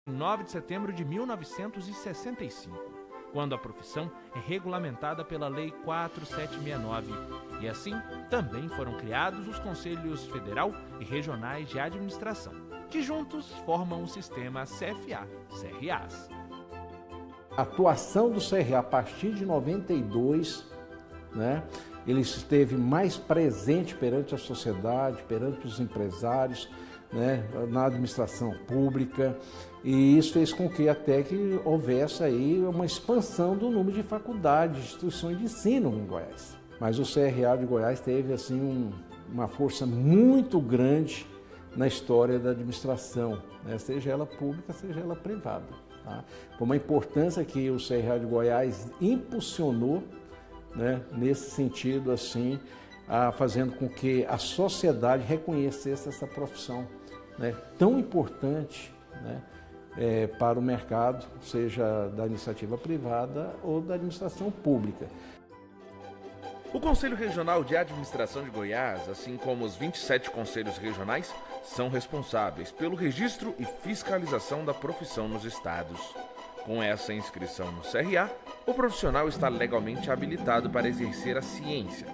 em 9 de setembro de 1965, quando a profissão é regulamentada pela Lei 4769. E assim, também foram criados os Conselhos Federal e Regionais de Administração, que juntos formam o sistema CFA-CRAs. A atuação do CRA a partir de 92, né, ele esteve mais presente perante a sociedade, perante os empresários, né, na administração pública, e isso fez com que até que houvesse aí uma expansão do número de faculdades, de instituições de ensino em Goiás. Mas o CRA de Goiás teve assim uma força muito grande na história da administração, né, seja ela pública, seja ela privada. Tá? Por uma importância que o CRA de Goiás impulsionou, né, nesse sentido, assim, fazendo com que a sociedade reconhecesse essa profissão, né, tão importante, né, para o mercado, seja da iniciativa privada ou da administração pública. O Conselho Regional de Administração de Goiás, assim como os 27 conselhos regionais, são responsáveis pelo registro e fiscalização da profissão nos estados. Com essa inscrição no CRA, o profissional está legalmente habilitado para exercer a ciência.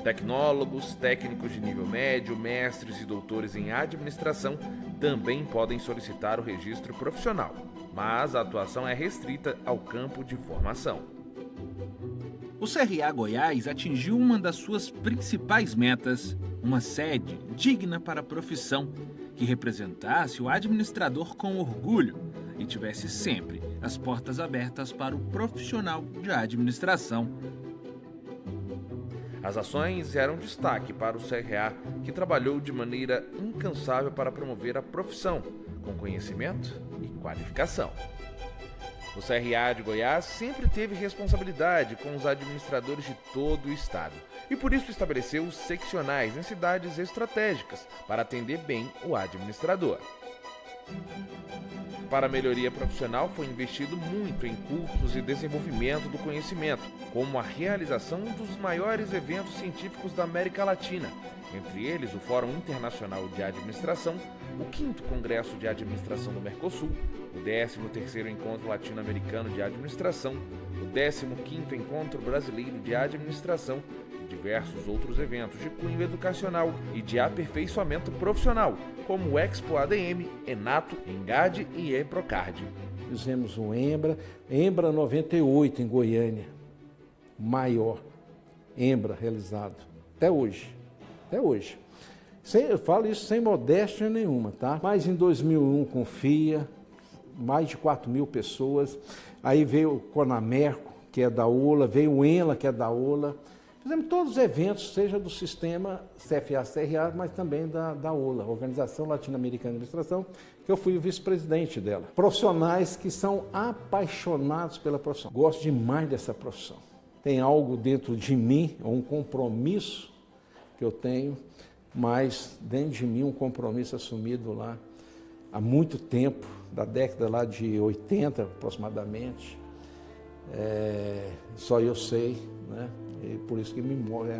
Tecnólogos, técnicos de nível médio, mestres e doutores em administração também podem solicitar o registro profissional, mas a atuação é restrita ao campo de formação. O CRA Goiás atingiu uma das suas principais metas, uma sede digna para a profissão, que representasse o administrador com orgulho e tivesse sempre as portas abertas para o profissional de administração. As ações eram destaque para o CRA, que trabalhou de maneira incansável para promover a profissão, com conhecimento e qualificação. O CRA de Goiás sempre teve responsabilidade com os administradores de todo o estado e por isso estabeleceu seccionais em cidades estratégicas para atender bem o administrador. Para a melhoria profissional foi investido muito em cursos e desenvolvimento do conhecimento, como a realização dos maiores eventos científicos da América Latina, entre eles o Fórum Internacional de Administração, o 5º Congresso de Administração do Mercosul, o 13º Encontro Latino-Americano de Administração, o 15º Encontro Brasileiro de Administração e diversos outros eventos de cunho educacional e de aperfeiçoamento profissional, como o Expo ADM, Enato, Engade e Emprocard. Fizemos um Embra 98 em Goiânia, maior Embra realizado, até hoje. Eu falo isso sem modéstia nenhuma, tá? Mas em 2001 com FIA, mais de 4.000 pessoas, aí veio o Conamerco, que é da OLA, veio o ENLA, que é da OLA. Fizemos todos os eventos, seja do sistema CFA-CRA, mas também da OLA, Organização Latino-Americana de Administração, que eu fui o vice-presidente dela. Profissionais que são apaixonados pela profissão. Gosto demais dessa profissão. Tem algo dentro de mim, um compromisso que eu tenho, mas dentro de mim um compromisso assumido lá há muito tempo, da década lá de 80 aproximadamente. Só eu sei, né? E por isso que me move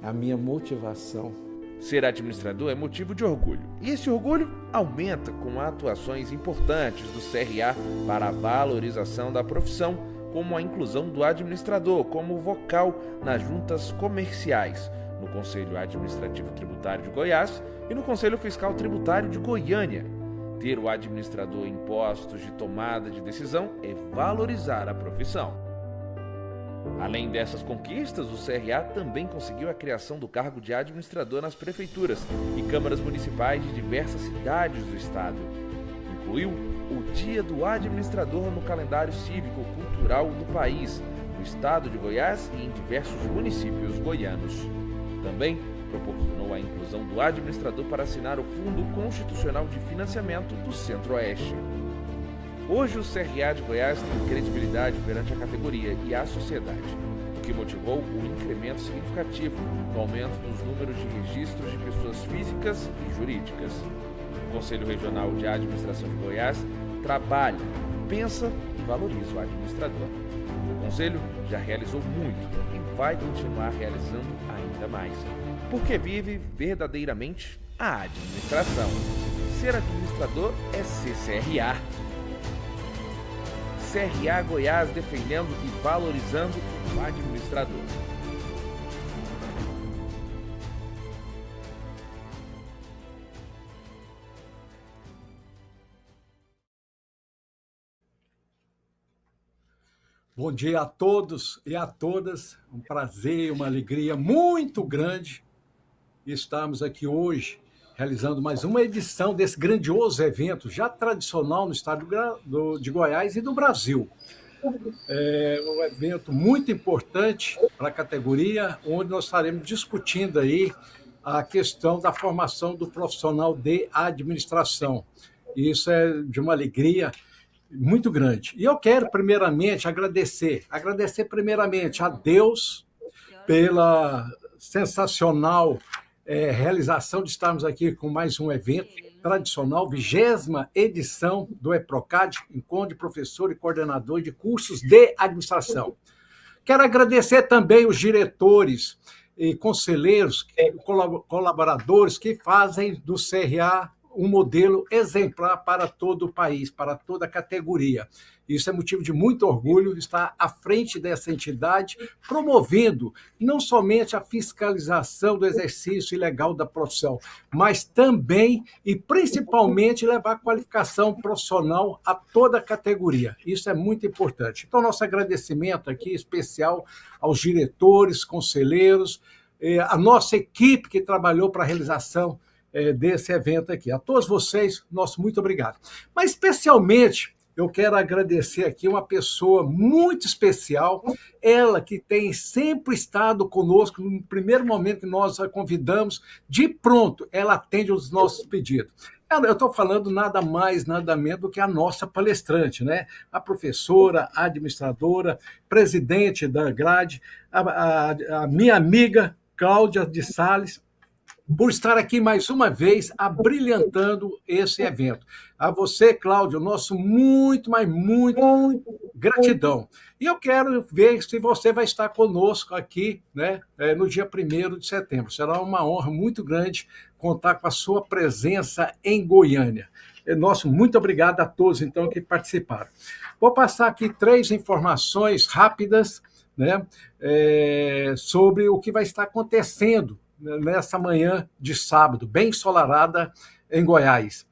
a minha motivação. Ser administrador é motivo de orgulho, e esse orgulho aumenta com atuações importantes do CRA para a valorização da profissão, como a inclusão do administrador como vocal nas juntas comerciais, no Conselho Administrativo Tributário de Goiás e no Conselho Fiscal Tributário de Goiânia. Ter o administrador em postos de tomada de decisão é valorizar a profissão. Além dessas conquistas, o CRA também conseguiu a criação do cargo de administrador nas prefeituras e câmaras municipais de diversas cidades do estado. Incluiu o Dia do Administrador no calendário cívico-cultural do país, no estado de Goiás e em diversos municípios goianos. Também proporcionou a inclusão do administrador para assinar o Fundo Constitucional de Financiamento do Centro-Oeste. Hoje o CRA de Goiás tem credibilidade perante a categoria e a sociedade, o que motivou o incremento significativo no aumento dos números de registros de pessoas físicas e jurídicas. O Conselho Regional de Administração de Goiás trabalha, pensa e valoriza o administrador. O Conselho já realizou muito e vai continuar realizando ainda mais, porque vive verdadeiramente a administração. Ser administrador é ser CRA. CRA Goiás defendendo e valorizando o administrador. Bom dia a todos e a todas. Um prazer, uma alegria muito grande estarmos aqui hoje realizando mais uma edição desse grandioso evento, já tradicional no estado de Goiás e do Brasil. É um evento muito importante para a categoria, onde nós estaremos discutindo aí a questão da formação do profissional de administração. Isso é de uma alegria muito grande. E eu quero, primeiramente, agradecer primeiramente a Deus pela sensacional realização de estarmos aqui com mais um evento tradicional, 20ª edição do EPROCAD, Encontro de Professor e Coordenador de Cursos de Administração. Quero agradecer também os diretores e conselheiros, colaboradores que fazem do CRA um modelo exemplar para todo o país, para toda a categoria. Isso é motivo de muito orgulho estar à frente dessa entidade, promovendo não somente a fiscalização do exercício ilegal da profissão, mas também e principalmente levar qualificação profissional a toda a categoria. Isso é muito importante. Então, nosso agradecimento aqui especial aos diretores, conselheiros, a nossa equipe que trabalhou para a realização desse evento aqui. A todos vocês, nosso muito obrigado. Mas, especialmente, eu quero agradecer aqui uma pessoa muito especial, ela que tem sempre estado conosco no primeiro momento que nós a convidamos, de pronto, ela atende os nossos pedidos. Eu estou falando nada mais, nada menos do que a nossa palestrante, né? A professora, a administradora, presidente da grade, a minha amiga Cláudia de Sales, por estar aqui mais uma vez abrilhantando esse evento. A você, Cláudio, nosso muito, mas muito gratidão. E eu quero ver se você vai estar conosco aqui, né, no dia 1º de setembro. Será uma honra muito grande contar com a sua presença em Goiânia. Nosso muito obrigado a todos, então, que participaram. Vou passar aqui 3 informações rápidas, né, sobre o que vai estar acontecendo nessa manhã de sábado, bem ensolarada em Goiás.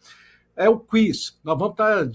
É o quiz. Nós vamos estar,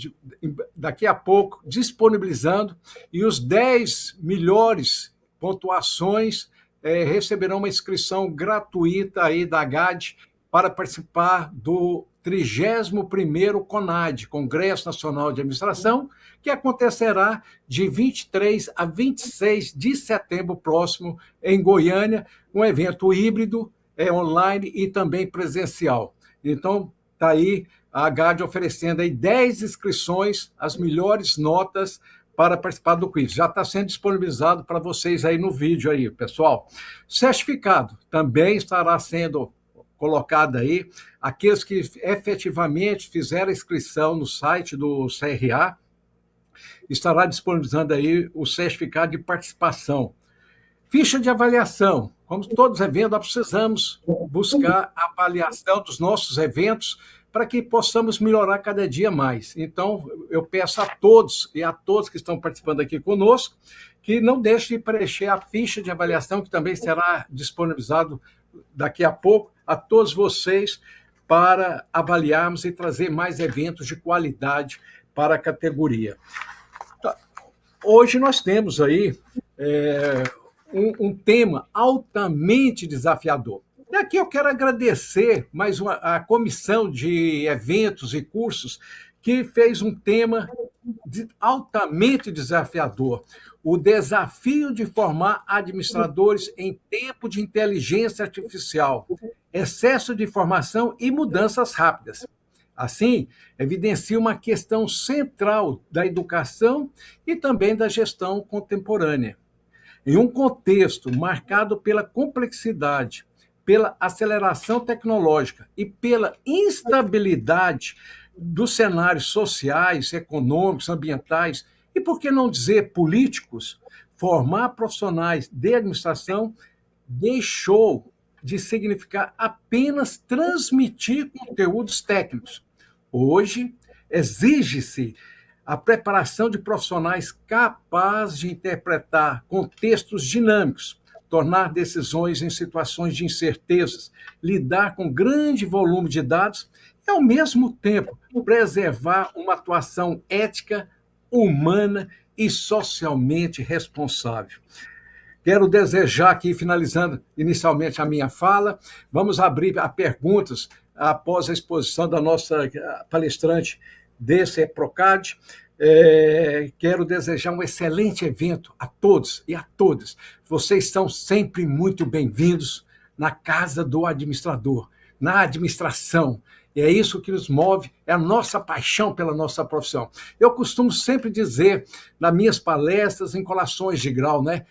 daqui a pouco, disponibilizando, e os 10 melhores pontuações receberão uma inscrição gratuita aí da GAD para participar do 31º CONAD, Congresso Nacional de Administração, que acontecerá de 23 a 26 de setembro próximo em Goiânia, um evento híbrido, online e também presencial. Então, está aí a GAD oferecendo aí 10 inscrições, as melhores notas para participar do quiz. Já está sendo disponibilizado para vocês aí no vídeo aí, pessoal. Certificado também estará sendo colocado aí. Aqueles que efetivamente fizeram a inscrição no site do CRA, estará disponibilizando aí o certificado de participação. Ficha de avaliação. Como todos os eventos, nós precisamos buscar a avaliação dos nossos eventos para que possamos melhorar cada dia mais. Então, eu peço a todos e a todos que estão participando aqui conosco que não deixem de preencher a ficha de avaliação, que também será disponibilizado daqui a pouco a todos vocês para avaliarmos e trazer mais eventos de qualidade para a categoria. Hoje nós temos aí um tema altamente desafiador. E aqui eu quero agradecer mais a comissão de eventos e cursos que fez um tema altamente desafiador. O desafio de formar administradores em tempo de inteligência artificial, excesso de informação e mudanças rápidas. Assim, evidencia uma questão central da educação e também da gestão contemporânea. Em um contexto marcado pela complexidade, pela aceleração tecnológica e pela instabilidade dos cenários sociais, econômicos, ambientais e, por que não dizer, políticos, formar profissionais de administração deixou de significar apenas transmitir conteúdos técnicos. Hoje, exige-se a preparação de profissionais capazes de interpretar contextos dinâmicos, tornar decisões em situações de incertezas, lidar com grande volume de dados e, ao mesmo tempo, preservar uma atuação ética, humana e socialmente responsável. Quero desejar aqui, finalizando inicialmente a minha fala, vamos abrir a perguntas após a exposição da nossa palestrante desse Procad. Quero desejar um excelente evento a todos e a todas. Vocês são sempre muito bem-vindos na casa do administrador, na administração. E é isso que nos move, é a nossa paixão pela nossa profissão. Eu costumo sempre dizer, nas minhas palestras, em colações de grau, né?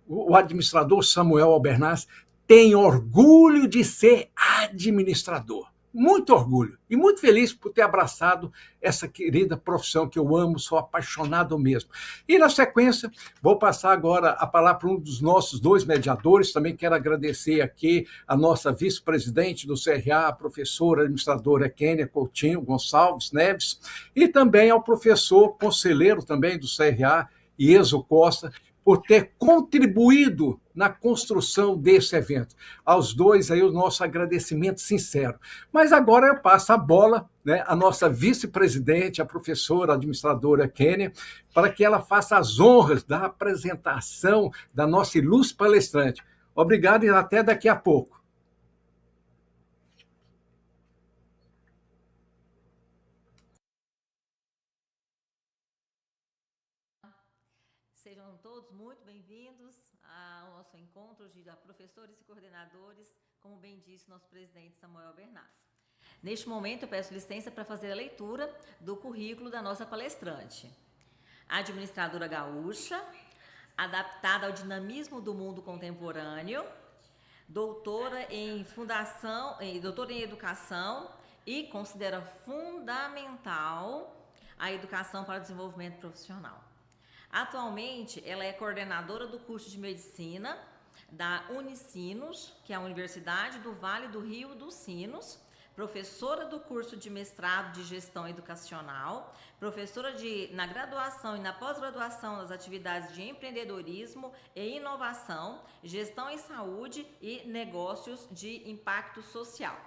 O administrador Samuel Albernaz tem orgulho de ser administrador. Muito orgulho e muito feliz por ter abraçado essa querida profissão que eu amo, sou apaixonado mesmo. E, na sequência, vou passar agora a palavra para um dos nossos dois mediadores. Também quero agradecer aqui a nossa vice-presidente do CRA, a professora administradora Kênia Coutinho Gonçalves Neves, e também ao professor conselheiro também do CRA, Ieso Costa, por ter contribuído na construção desse evento. Aos dois aí o nosso agradecimento sincero. Mas agora eu passo a bola, né, à nossa vice-presidente, a professora administradora Kênia, para que ela faça as honras da apresentação da nossa ilustre palestrante. Obrigado e até daqui a pouco. Sejam todos muito bem-vindos ao nosso encontro de professores e coordenadores, como bem disse nosso presidente Samuel Albernaz. Neste momento, eu peço licença para fazer a leitura do currículo da nossa palestrante. Administradora gaúcha, adaptada ao dinamismo do mundo contemporâneo, doutora em educação e considera fundamental a educação para o desenvolvimento profissional. Atualmente, ela é coordenadora do curso de Medicina da Unicinos, que é a Universidade do Vale do Rio dos Sinos, professora do curso de mestrado de Gestão Educacional, professora na graduação e na pós-graduação das atividades de empreendedorismo e inovação, gestão em saúde e negócios de impacto social.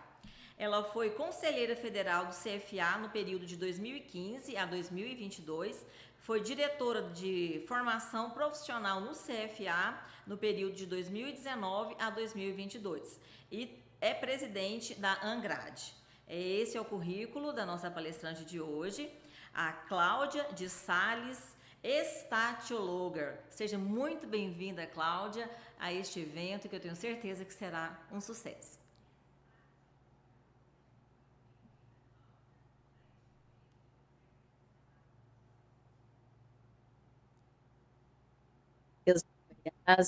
Ela foi conselheira federal do CFA no período de 2015 a 2022, foi diretora de formação profissional no CFA no período de 2019 a 2022 e é presidente da Angrade. Esse é o currículo da nossa palestrante de hoje, a Cláudia de Sales Statiologer. Seja muito bem-vinda, Cláudia, a este evento que eu tenho certeza que será um sucesso.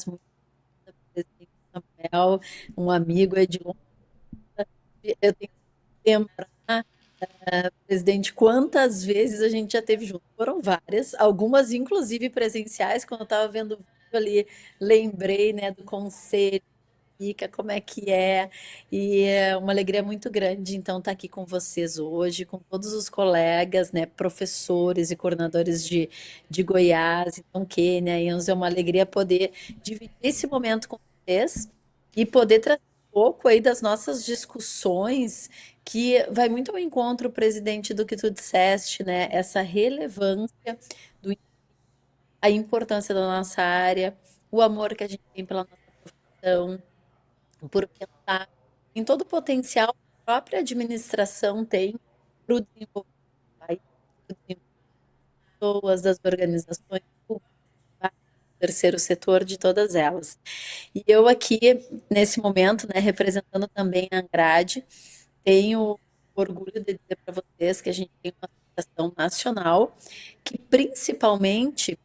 Muito presidente Samuel, um amigo é de longa. Eu tenho que lembrar, presidente, quantas vezes a gente já teve junto. Foram várias, algumas inclusive presenciais, quando eu estava vendo o vídeo ali, lembrei, né, do conselho, como é que é, e é uma alegria muito grande, então, estar aqui com vocês hoje, com todos os colegas, né, professores e coordenadores de Goiás, então, Kênia, Enzo, é uma alegria poder dividir esse momento com vocês e poder trazer um pouco aí das nossas discussões, que vai muito ao encontro, presidente, do que tu disseste, né, essa relevância, a importância da nossa área, o amor que a gente tem pela nossa profissão, por pensar em todo o potencial que a própria administração tem para o desenvolvimento do país, para o desenvolvimento das pessoas, das organizações públicas, do terceiro setor, de todas elas. E eu aqui, nesse momento, né, representando também a Angrade, tenho orgulho de dizer para vocês que a gente tem uma associação nacional que principalmente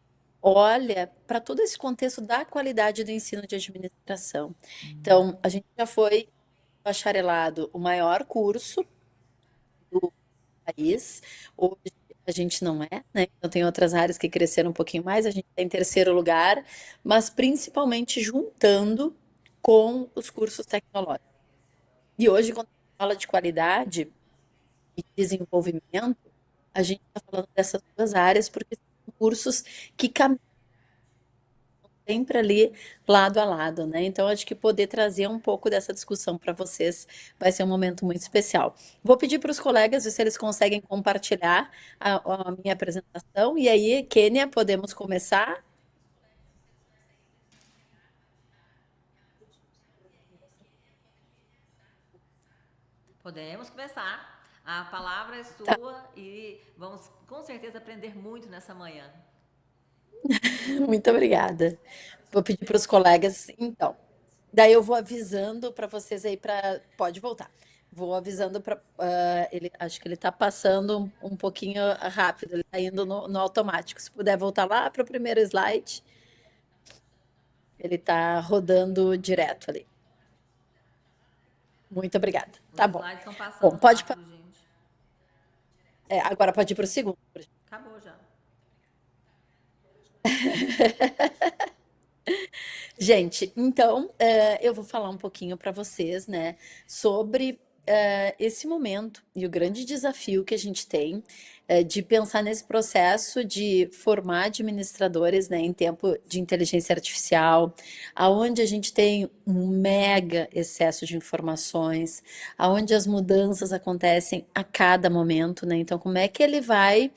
olha para todo esse contexto da qualidade do ensino de administração. Então, a gente já foi bacharelado o maior curso do país, hoje a gente não é, né? Então tem outras áreas que cresceram um pouquinho mais, a gente está em terceiro lugar, mas principalmente juntando com os cursos tecnológicos. E hoje, quando a gente fala de qualidade e desenvolvimento, a gente está falando dessas duas áreas porque são cursos que caminham sempre ali lado a lado, né? Então, acho que poder trazer um pouco dessa discussão para vocês vai ser um momento muito especial. Vou pedir para os colegas se eles conseguem compartilhar a minha apresentação. E aí, Kênia, podemos começar? Podemos começar. A palavra é Tá. sua e vamos com certeza aprender muito nessa manhã. Muito obrigada. Vou pedir para os colegas, então. Daí eu vou avisando para vocês aí para pode voltar. Vou avisando para ele, acho que ele está passando um pouquinho rápido, ele está indo no automático. Se puder voltar lá para o primeiro slide, ele está rodando direto ali. Muito obrigada. Os Tá bom. slides estão passando Bom, pode rápido, gente. agora pode ir para o segundo. Acabou já. Gente, então eu vou falar um pouquinho para vocês, né, sobre esse momento e o grande desafio que a gente tem de pensar nesse processo de formar administradores, né, em tempo de inteligência artificial, aonde a gente tem um mega excesso de informações, aonde as mudanças acontecem a cada momento, né? Então, como é que ele vai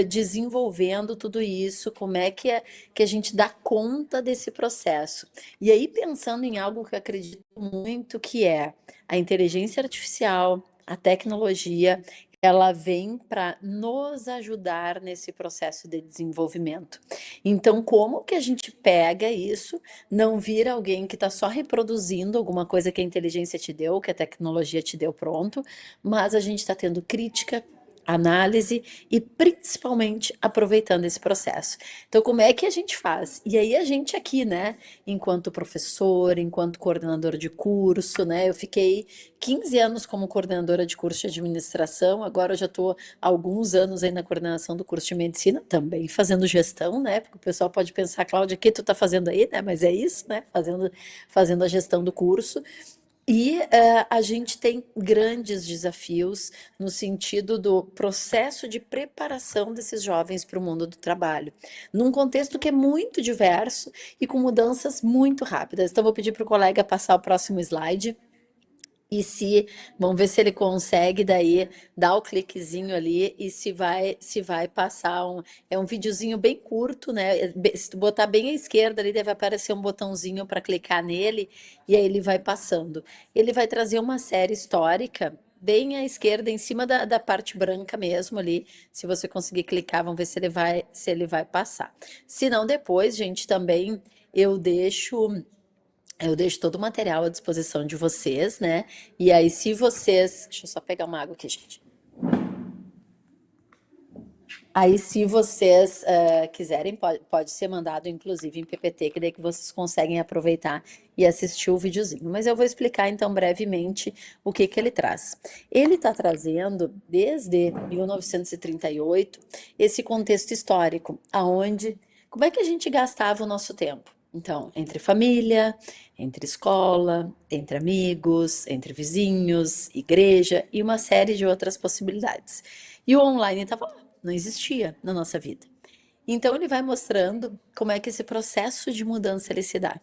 desenvolvendo tudo isso? Como é que a gente dá conta desse processo? E aí, pensando em algo que eu acredito muito, que é a inteligência artificial, a tecnologia, ela vem para nos ajudar nesse processo de desenvolvimento. Então, como que a gente pega isso, não vira alguém que está só reproduzindo alguma coisa que a inteligência te deu, que a tecnologia te deu pronto, mas a gente está tendo crítica, análise e principalmente aproveitando esse processo. Então, como é que a gente faz? E aí a gente aqui, né, enquanto professor, enquanto coordenadora de curso, né, eu fiquei 15 anos como coordenadora de curso de administração, agora eu já estou há alguns anos aí na coordenação do curso de medicina, também fazendo gestão, né, porque o pessoal pode pensar, Cláudia, o que tu está fazendo aí, né, mas é isso, né, fazendo a gestão do curso. E a gente tem grandes desafios no sentido do processo de preparação desses jovens para o mundo do trabalho, num contexto que é muito diverso e com mudanças muito rápidas. Então, vou pedir para o colega passar o próximo slide. E se, vamos ver se ele consegue daí dar o cliquezinho ali e se vai passar é um videozinho bem curto, né? Se tu botar bem à esquerda ali deve aparecer um botãozinho para clicar nele e aí ele vai passando. Ele vai trazer uma série histórica bem à esquerda, em cima da parte branca mesmo ali. Se você conseguir clicar, vamos ver se ele vai passar. Se não, depois, gente, também eu deixo todo o material à disposição de vocês, né? E aí, se vocês. Deixa eu só pegar uma água aqui, gente. Aí, se vocês quiserem, pode ser mandado, inclusive, em PPT, que daí que vocês conseguem aproveitar e assistir o videozinho. Mas eu vou explicar, então, brevemente o que ele traz. Ele está trazendo, desde 1938, esse contexto histórico, aonde... Como é que a gente gastava o nosso tempo? Então, entre família, entre escola, entre amigos, entre vizinhos, igreja e uma série de outras possibilidades. E o online estava lá, não existia na nossa vida. Então ele vai mostrando como é que esse processo de mudança ele se dá.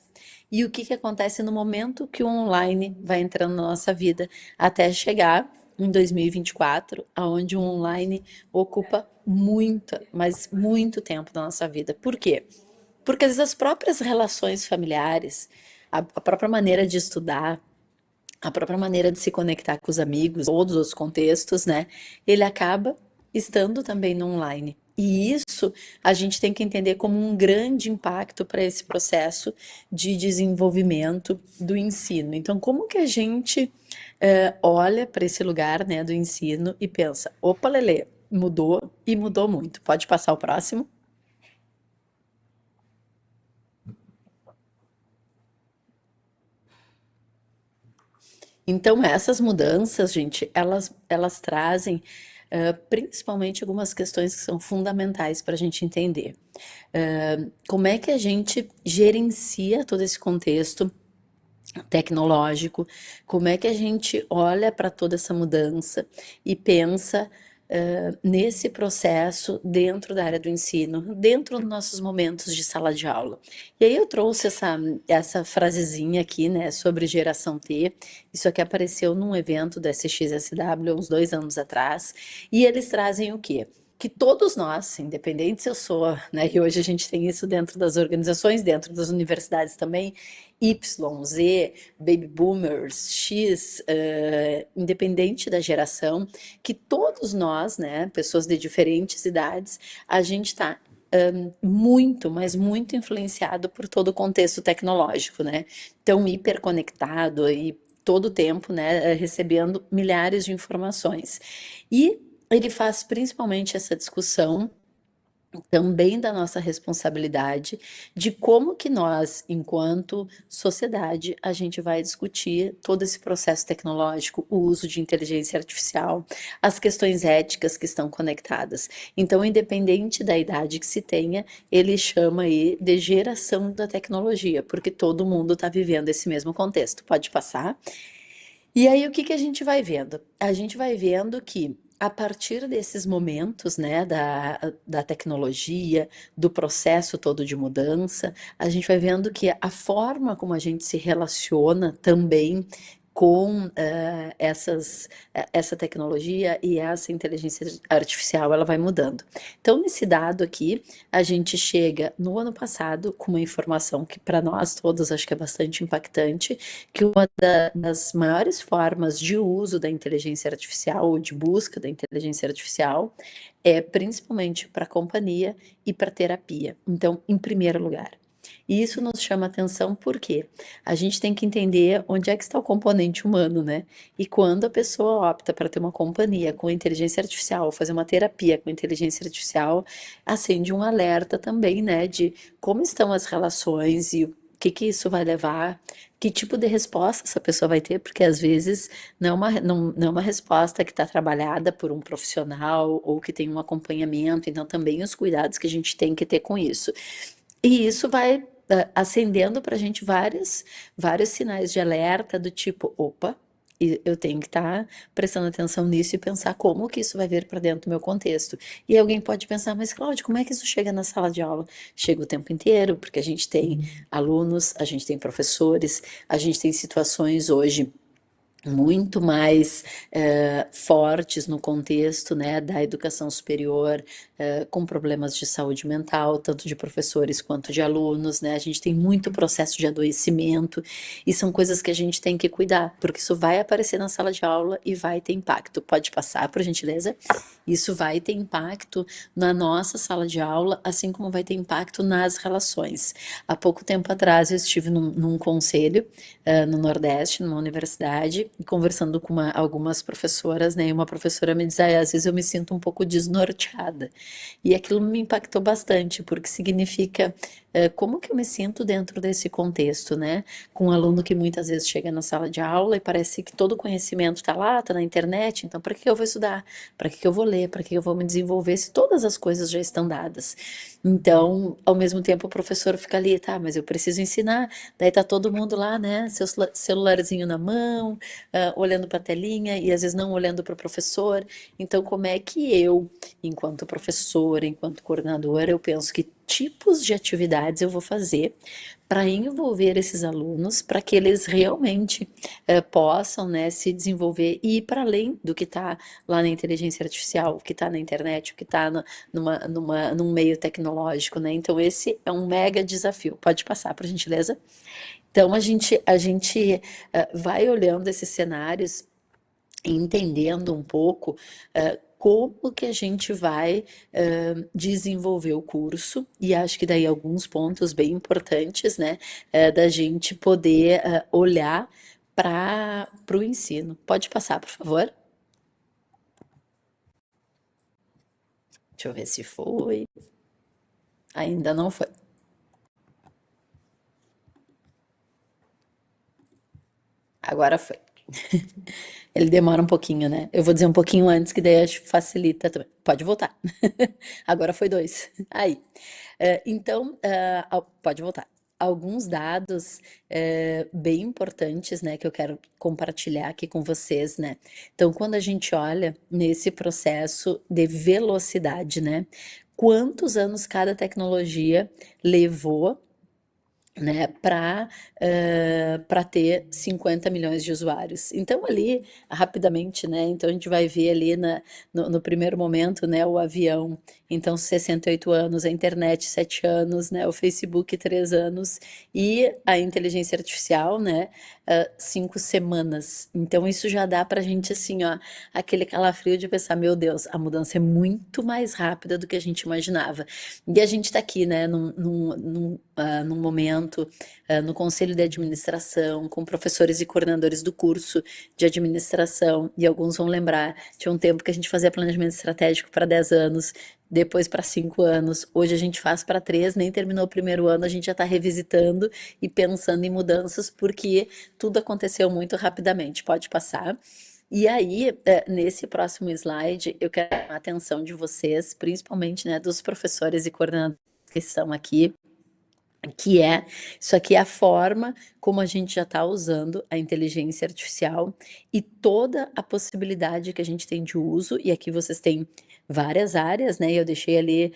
E o que acontece no momento que o online vai entrando na nossa vida até chegar em 2024, aonde o online ocupa muito, mas muito tempo da nossa vida. Por quê? Porque às vezes as próprias relações familiares, a própria maneira de estudar, a própria maneira de se conectar com os amigos, todos os contextos, né? Ele acaba estando também no online. E isso a gente tem que entender como um grande impacto para esse processo de desenvolvimento do ensino. Então, como que a gente olha para esse lugar, né, do ensino e pensa, opa, Lelê, mudou e mudou muito. Pode passar o próximo? Então, essas mudanças, gente, elas trazem principalmente algumas questões que são fundamentais para a gente entender. Como é que a gente gerencia todo esse contexto tecnológico, como é que a gente olha para toda essa mudança e pensa nesse processo dentro da área do ensino, dentro dos nossos momentos de sala de aula. E aí eu trouxe essa frasezinha aqui, né, sobre geração T. Isso aqui apareceu num evento da SXSW uns 2 anos atrás, e eles trazem o quê? Que todos nós, independente se eu sou, né, e hoje a gente tem isso dentro das organizações, dentro das universidades também, Y, Z, Baby Boomers, X, independente da geração, que todos nós, né, pessoas de diferentes idades, a gente está muito, mas muito influenciado por todo o contexto tecnológico, né? Tão hiperconectado e todo o tempo, né, recebendo milhares de informações. E ele faz principalmente essa discussão também da nossa responsabilidade de como que nós, enquanto sociedade, a gente vai discutir todo esse processo tecnológico, o uso de inteligência artificial, as questões éticas que estão conectadas. Então, independente da idade que se tenha, ele chama aí de geração da tecnologia, porque todo mundo está vivendo esse mesmo contexto. Pode passar. E aí, o que que a gente vai vendo? A gente vai vendo que, a partir desses momentos, né, da tecnologia, do processo todo de mudança, a gente vai vendo que a forma como a gente se relaciona também com essa tecnologia e essa inteligência artificial, ela vai mudando. Então, nesse dado aqui, a gente chega no ano passado com uma informação que para nós todos acho que é bastante impactante, que uma das maiores formas de uso da inteligência artificial ou de busca da inteligência artificial é principalmente para companhia e para terapia. Então, em primeiro lugar. E isso nos chama atenção porque a gente tem que entender onde é que está o componente humano, né? E quando a pessoa opta para ter uma companhia com inteligência artificial, fazer uma terapia com inteligência artificial, acende um alerta também, né? De como estão as relações e o que isso vai levar, que tipo de resposta essa pessoa vai ter, porque às vezes não é uma resposta que está trabalhada por um profissional ou que tem um acompanhamento, então também os cuidados que a gente tem que ter com isso. E isso vai acendendo para a gente vários sinais de alerta do tipo, opa, eu tenho que estar prestando atenção nisso e pensar como que isso vai vir para dentro do meu contexto. E alguém pode pensar, mas Cláudia, como é que isso chega na sala de aula? Chega o tempo inteiro, porque a gente tem alunos, a gente tem professores, a gente tem situações hoje muito mais fortes no contexto, né, da educação superior, com problemas de saúde mental, tanto de professores quanto de alunos, né, a gente tem muito processo de adoecimento e são coisas que a gente tem que cuidar, porque isso vai aparecer na sala de aula e vai ter impacto. Pode passar, por gentileza? Isso vai ter impacto na nossa sala de aula, assim como vai ter impacto nas relações. Há pouco tempo atrás eu estive num conselho no Nordeste, numa universidade, conversando com algumas professoras, né? E uma professora me diz, às vezes eu me sinto um pouco desnorteada. E aquilo me impactou bastante, porque significa como que eu me sinto dentro desse contexto, né? Com um aluno que muitas vezes chega na sala de aula e parece que todo o conhecimento está lá, está na internet, então para que eu vou estudar? Para que eu vou ler? Para que eu vou me desenvolver se todas as coisas já estão dadas? Então, ao mesmo tempo, o professor fica ali, tá, mas eu preciso ensinar, daí tá todo mundo lá, né, seu celularzinho na mão, olhando para a telinha e às vezes não olhando para o professor. Então, como é que eu, enquanto professora, enquanto coordenadora, eu penso que tipos de atividades eu vou fazer para envolver esses alunos, para que eles realmente possam, né, se desenvolver e ir para além do que está lá na inteligência artificial, o que está na internet, o que está num meio tecnológico, né? Então esse é um mega desafio. Pode passar, por gentileza? Então a gente vai olhando esses cenários e entendendo um pouco como que a gente vai desenvolver o curso, e acho que daí alguns pontos bem importantes, né, da gente poder olhar para o ensino. Pode passar, por favor? Deixa eu ver se foi. Ainda não foi. Agora foi. Ele demora um pouquinho, né? Eu vou dizer um pouquinho antes, que daí acho que facilita também. Pode voltar. Agora foi 2. Aí. Então, pode voltar. alguns dados bem importantes, né, que eu quero compartilhar aqui com vocês, né? Então, quando a gente olha nesse processo de velocidade, né, quantos anos cada tecnologia levou, né, para ter 50 milhões de usuários. Então ali, rapidamente, né, então a gente vai ver ali no primeiro momento, né, o avião, então 68 anos, a internet 7 anos, né, o Facebook 3 anos e a inteligência artificial, né, 5 semanas. Então isso já dá pra gente assim, ó, aquele calafrio de pensar, meu Deus, a mudança é muito mais rápida do que a gente imaginava. E a gente está aqui, né, num momento, no conselho de administração, com professores e coordenadores do curso de administração, e alguns vão lembrar, tinha um tempo que a gente fazia planejamento estratégico para 10 anos, depois para 5 anos, hoje a gente faz para 3, nem terminou o primeiro ano, a gente já está revisitando e pensando em mudanças, porque tudo aconteceu muito rapidamente. Pode passar. E aí, nesse próximo slide, eu quero chamar a atenção de vocês, principalmente, né, dos professores e coordenadores que estão aqui, que é, isso aqui é a forma como a gente já está usando a inteligência artificial e toda a possibilidade que a gente tem de uso, e aqui vocês têm várias áreas, né, eu deixei ali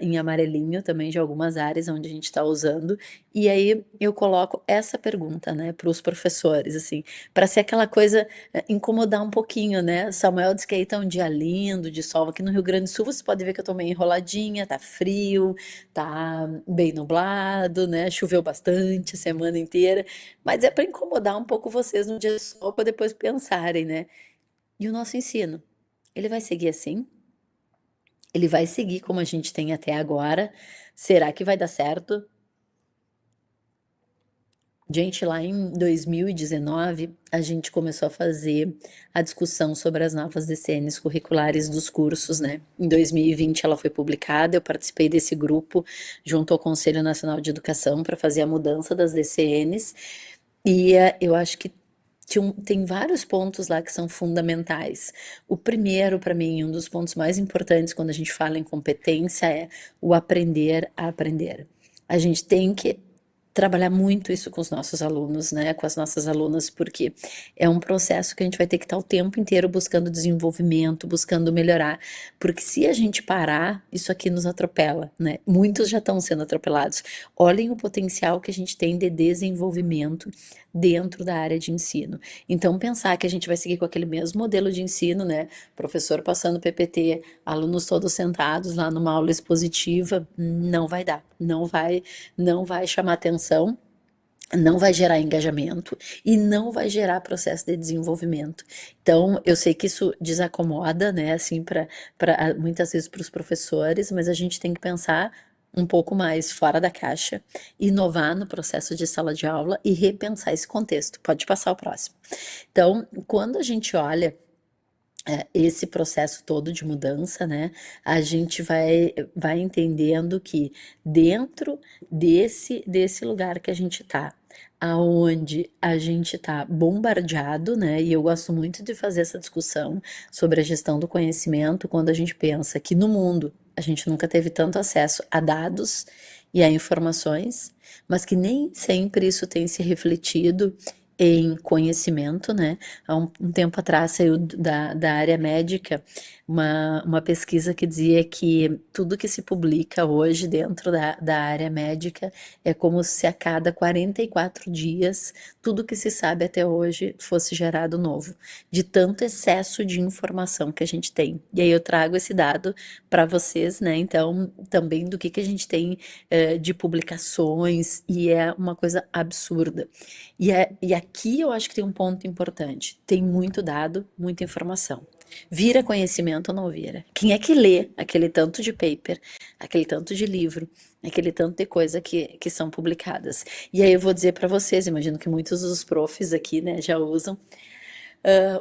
em amarelinho também de algumas áreas onde a gente está usando, e aí eu coloco essa pergunta, né, para os professores, assim, para ser aquela coisa, incomodar um pouquinho, né, Samuel disse que aí tá um dia lindo, de sol, aqui no Rio Grande do Sul você pode ver que eu tô meio enroladinha, tá frio, tá bem nublado, né? Choveu bastante a semana inteira, mas é para incomodar um pouco vocês no dia de sol para depois pensarem, né? E o nosso ensino, ele vai seguir assim? Ele vai seguir como a gente tem até agora? Será que vai dar certo? Gente, lá em 2019, a gente começou a fazer a discussão sobre as novas DCNs curriculares dos cursos, né? Em 2020 ela foi publicada, eu participei desse grupo junto ao Conselho Nacional de Educação para fazer a mudança das DCNs, e eu acho que tem vários pontos lá que são fundamentais. O primeiro, para mim, um dos pontos mais importantes quando a gente fala em competência é o aprender a aprender. A gente tem que trabalhar muito isso com os nossos alunos, né, com as nossas alunas, porque é um processo que a gente vai ter que estar o tempo inteiro buscando desenvolvimento, buscando melhorar, porque se a gente parar, isso aqui nos atropela, né? Muitos já estão sendo atropelados. Olhem o potencial que a gente tem de desenvolvimento dentro da área de ensino. Então, pensar que a gente vai seguir com aquele mesmo modelo de ensino, né? Professor passando PPT, alunos todos sentados lá numa aula expositiva, não vai dar, não vai chamar atenção, não vai gerar engajamento e não vai gerar processo de desenvolvimento. Então, eu sei que isso desacomoda, né, assim, muitas vezes para os professores, mas a gente tem que pensar um pouco mais fora da caixa, inovar no processo de sala de aula e repensar esse contexto. Pode passar o próximo. Então, quando a gente olha esse processo todo de mudança, né, a gente vai entendendo que dentro desse lugar que a gente tá, aonde a gente tá bombardeado, né, e eu gosto muito de fazer essa discussão sobre a gestão do conhecimento, quando a gente pensa que no mundo a gente nunca teve tanto acesso a dados e a informações, mas que nem sempre isso tem se refletido em conhecimento, né? Há um tempo atrás saiu da área médica uma pesquisa que dizia que tudo que se publica hoje dentro da área médica é como se a cada 44 dias tudo que se sabe até hoje fosse gerado novo, de tanto excesso de informação que a gente tem. E aí eu trago esse dado para vocês, né? Então, também do que a gente tem de publicações, e é uma coisa absurda. E aqui eu acho que tem um ponto importante. Tem muito dado, muita informação. Vira conhecimento ou não vira? Quem é que lê aquele tanto de paper, aquele tanto de livro, aquele tanto de coisa que são publicadas? E aí eu vou dizer para vocês, imagino que muitos dos profs aqui, né, já usam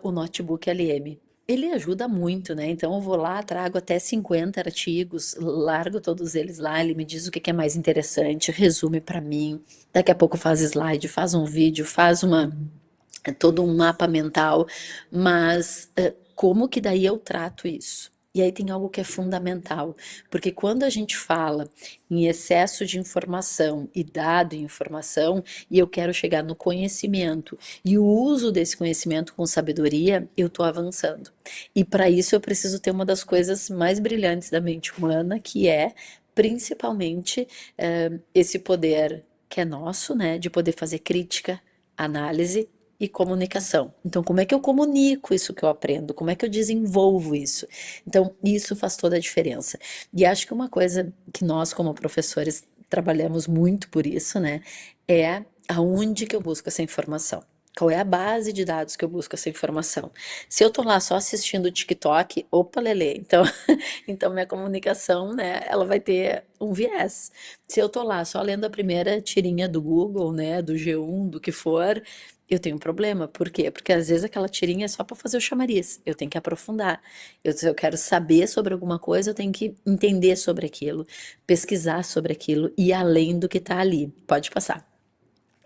o notebook LM. Ele ajuda muito, né? Então eu vou lá, trago até 50 artigos, largo todos eles lá, ele me diz o que é mais interessante, resume para mim. Daqui a pouco faz slide, faz um vídeo, faz todo um mapa mental, mas como que daí eu trato isso? E aí tem algo que é fundamental, porque quando a gente fala em excesso de informação e dado em informação, e eu quero chegar no conhecimento e o uso desse conhecimento com sabedoria, eu estou avançando. E para isso eu preciso ter uma das coisas mais brilhantes da mente humana, que é principalmente esse poder que é nosso, né, de poder fazer crítica, análise e comunicação. Então, como é que eu comunico isso que eu aprendo? Como é que eu desenvolvo isso? Então, isso faz toda a diferença. E acho que uma coisa que nós, como professores, trabalhamos muito por isso, né, é aonde que eu busco essa informação. Qual é a base de dados que eu busco essa informação? Se eu tô lá só assistindo o TikTok, opa, lelê, então, então minha comunicação, né, ela vai ter um viés. Se eu tô lá só lendo a primeira tirinha do Google, né, do G1, do que for, eu tenho um problema. Por quê? Porque às vezes aquela tirinha é só para fazer o chamariz. Eu tenho que aprofundar. Se eu quero saber sobre alguma coisa, eu tenho que entender sobre aquilo, pesquisar sobre aquilo e além do que está ali. Pode passar.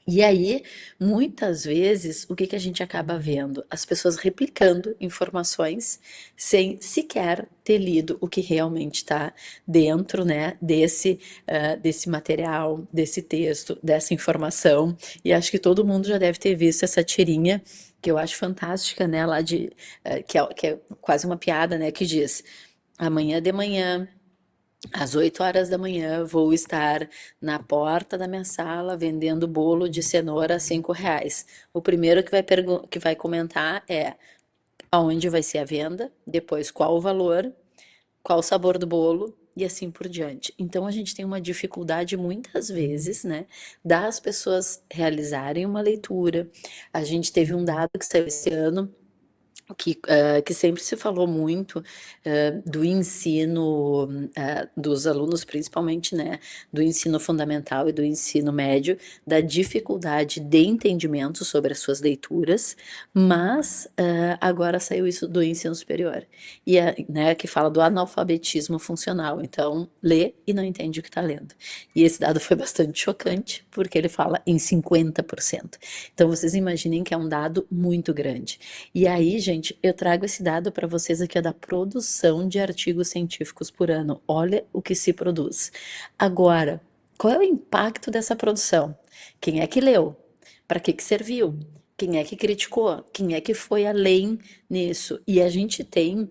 E aí, muitas vezes, o que que a gente acaba vendo? As pessoas replicando informações sem sequer ter lido o que realmente está dentro, né, desse material, desse texto, dessa informação. E acho que todo mundo já deve ter visto essa tirinha, que eu acho fantástica, né, lá que é quase uma piada, né, que diz: amanhã de manhã, às 8 horas da manhã, vou estar na porta da minha sala vendendo bolo de cenoura a R$ 5. O primeiro que vai comentar é aonde vai ser a venda, depois qual o valor, qual o sabor do bolo e assim por diante. Então a gente tem uma dificuldade muitas vezes, né, das pessoas realizarem uma leitura. A gente teve um dado que saiu esse ano que sempre se falou muito do ensino dos alunos, principalmente, né, do ensino fundamental e do ensino médio, da dificuldade de entendimento sobre as suas leituras, mas agora saiu isso do ensino superior, né, que fala do analfabetismo funcional. Então, lê e não entende o que está lendo. E esse dado foi bastante chocante, porque ele fala em 50%. Então, vocês imaginem que é um dado muito grande. E aí, gente, eu trago esse dado para vocês aqui, ó, da produção de artigos científicos por ano. Olha o que se produz. Agora, qual é o impacto dessa produção? Quem é que leu? Para que serviu? Quem é que criticou? Quem é que foi além nisso? E a gente tem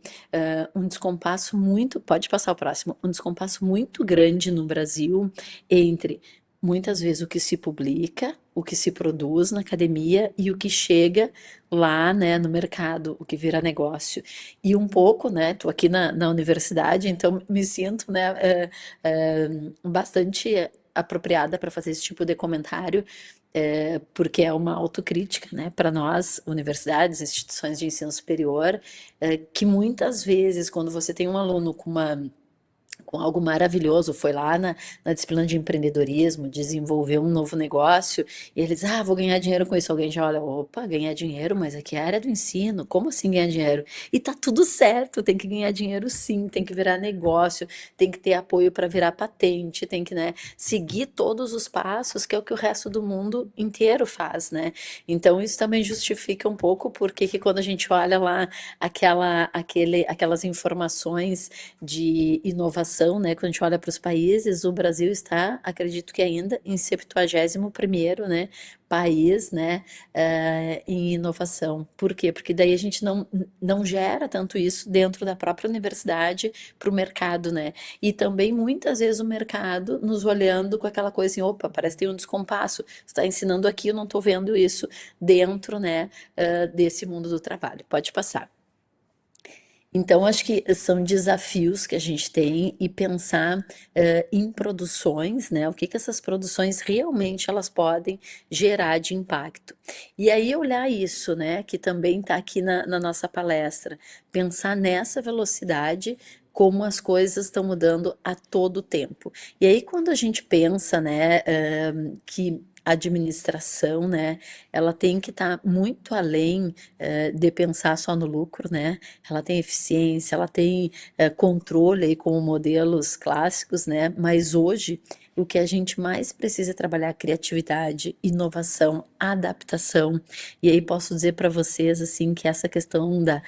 um descompasso muito, pode passar o próximo, um descompasso muito grande no Brasil entre muitas vezes o que se publica, o que se produz na academia e o que chega lá, né, no mercado, o que vira negócio. E um pouco, né, tô aqui na universidade, então me sinto, né, bastante apropriada para fazer esse tipo de comentário, porque é uma autocrítica, né, para nós, universidades, instituições de ensino superior, que muitas vezes, quando você tem um aluno com algo maravilhoso, foi lá na disciplina de empreendedorismo, desenvolveu um novo negócio, e eles, vou ganhar dinheiro com isso. Alguém já olha, opa, ganhar dinheiro, mas aqui é a área do ensino, como assim ganhar dinheiro? E tá tudo certo, tem que ganhar dinheiro sim, tem que virar negócio, tem que ter apoio para virar patente, tem que, né, seguir todos os passos, que é o que o resto do mundo inteiro faz, né? Então isso também justifica um pouco porque que quando a gente olha lá aquelas informações de inovação, né, quando a gente olha para os países, o Brasil está, acredito que ainda, em 71º, né, país, né, em inovação. Por quê? Porque daí a gente não gera tanto isso dentro da própria universidade para o mercado, né? E também muitas vezes o mercado nos olhando com aquela coisa assim, opa, parece que tem um descompasso. Você está ensinando aqui, eu não estou vendo isso dentro, né, desse mundo do trabalho. Pode passar. Então, acho que são desafios que a gente tem e pensar em produções, né? O que essas produções realmente elas podem gerar de impacto. E aí olhar isso, né? Que também está aqui na nossa palestra, pensar nessa velocidade como as coisas estão mudando a todo tempo. E aí quando a gente pensa, né, que a administração, né, ela tem que estar muito além de pensar só no lucro, né? Ela tem eficiência, ela tem controle aí com modelos clássicos, né? Mas hoje o que a gente mais precisa é trabalhar criatividade, inovação, adaptação. E aí posso dizer para vocês assim que essa questão da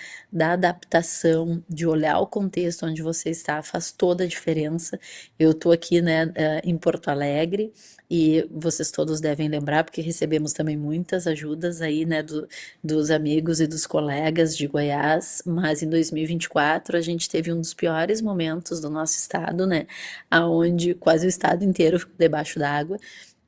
adaptação, de olhar o contexto onde você está, faz toda a diferença. Eu estou aqui, né, em Porto Alegre, e vocês todos devem lembrar, porque recebemos também muitas ajudas aí, né, dos amigos e dos colegas de Goiás, mas em 2024 a gente teve um dos piores momentos do nosso estado, né, aonde quase o estado inteiro ficou debaixo d'água.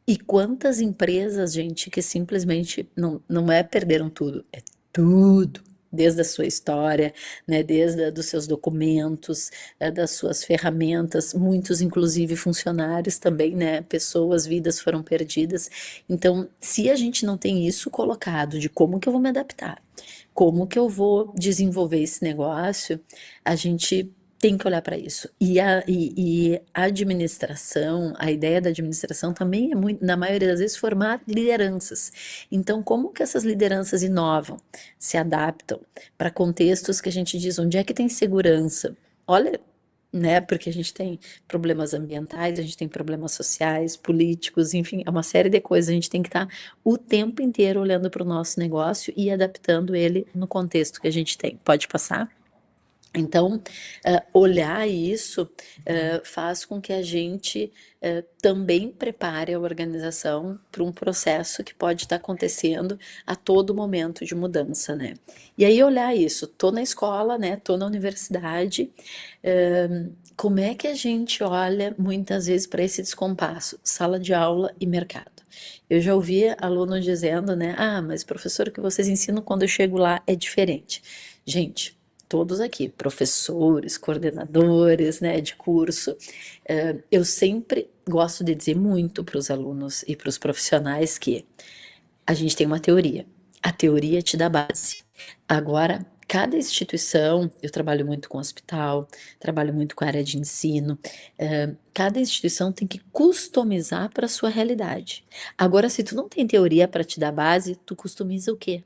E quantas empresas, gente, que simplesmente não é perderam tudo, é tudo. Desde a sua história, né, desde dos seus documentos, das suas ferramentas, muitos, inclusive funcionários também, né, pessoas, vidas foram perdidas. Então, se a gente não tem isso colocado de como que eu vou me adaptar, como que eu vou desenvolver esse negócio, a gente tem que olhar para isso. E a administração, a ideia da administração também é muito, na maioria das vezes, formar lideranças. Então, como que essas lideranças inovam, se adaptam para contextos que a gente diz onde é que tem segurança? Olha, né? Porque a gente tem problemas ambientais, a gente tem problemas sociais, políticos, enfim, é uma série de coisas. A gente tem que estar o tempo inteiro olhando para o nosso negócio e adaptando ele no contexto que a gente tem. Pode passar? Então, olhar isso faz com que a gente também prepare a organização para um processo que pode estar acontecendo a todo momento de mudança, né? E aí olhar isso, tô na escola, né? Tô na universidade, como é que a gente olha muitas vezes para esse descompasso, sala de aula e mercado? Eu já ouvi alunos dizendo, né? Ah, mas professor, o que vocês ensinam quando eu chego lá é diferente. Gente, todos aqui, professores, coordenadores, né, de curso, eu sempre gosto de dizer muito para os alunos e para os profissionais que a gente tem uma teoria. A teoria te dá base. Agora, cada instituição, eu trabalho muito com hospital, trabalho muito com a área de ensino, cada instituição tem que customizar para a sua realidade. Agora, se tu não tem teoria para te dar base, tu customiza o quê?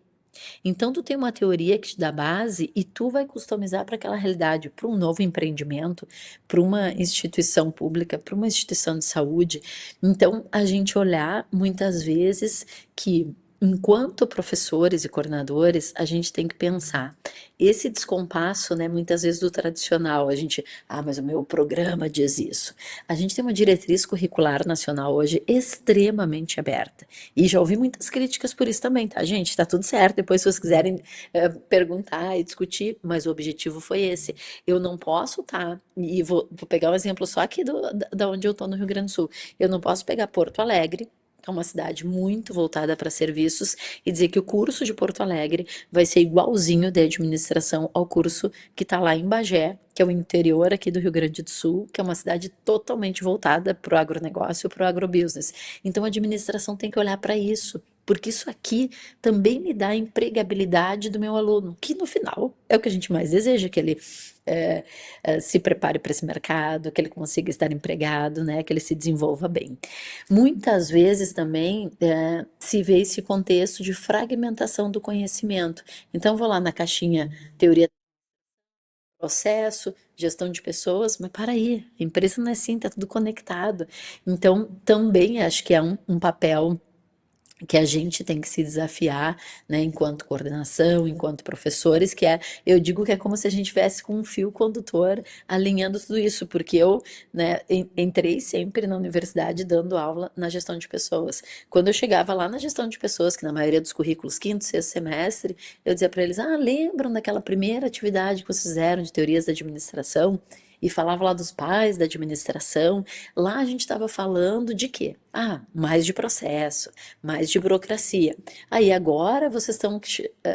Então, tu tem uma teoria que te dá base e tu vai customizar para aquela realidade, para um novo empreendimento, para uma instituição pública, para uma instituição de saúde. Então, a gente olhar muitas vezes que, enquanto professores e coordenadores, a gente tem que pensar esse descompasso, né, muitas vezes do tradicional. A gente, mas o meu programa diz isso. A gente tem uma diretriz curricular nacional hoje extremamente aberta. E já ouvi muitas críticas por isso também, tá, gente? Tá tudo certo. Depois, se vocês quiserem perguntar e discutir, mas o objetivo foi esse. Eu não posso, tá? E vou pegar um exemplo só aqui da onde eu tô no Rio Grande do Sul. Eu não posso pegar Porto Alegre, que é uma cidade muito voltada para serviços, e dizer que o curso de Porto Alegre vai ser igualzinho de administração ao curso que está lá em Bagé, que é o interior aqui do Rio Grande do Sul, que é uma cidade totalmente voltada para o agronegócio, para o agrobusiness. Então a administração tem que olhar para isso, porque isso aqui também me dá a empregabilidade do meu aluno, que no final é o que a gente mais deseja, que ele se prepare para esse mercado, que ele consiga estar empregado, né, que ele se desenvolva bem. Muitas vezes também se vê esse contexto de fragmentação do conhecimento. Então, vou lá na caixinha teoria do processo, gestão de pessoas, mas para aí, a empresa não é assim, está tudo conectado. Então, também acho que é um papel que a gente tem que se desafiar, né, enquanto coordenação, enquanto professores, eu digo que é como se a gente tivesse com um fio condutor alinhando tudo isso, porque eu, né, entrei sempre na universidade dando aula na gestão de pessoas. Quando eu chegava lá na gestão de pessoas, que na maioria dos currículos, quinto, sexto semestre, eu dizia para eles, lembram daquela primeira atividade que vocês fizeram de teorias da administração? E falava lá dos pais da administração. Lá a gente estava falando de quê? Mais de processo, mais de burocracia. Aí agora vocês estão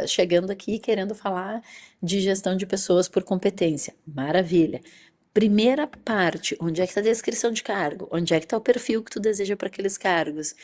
chegando aqui querendo falar de gestão de pessoas por competência. Maravilha. Primeira parte, onde é que está a descrição de cargo? Onde é que está o perfil que tu deseja para aqueles cargos?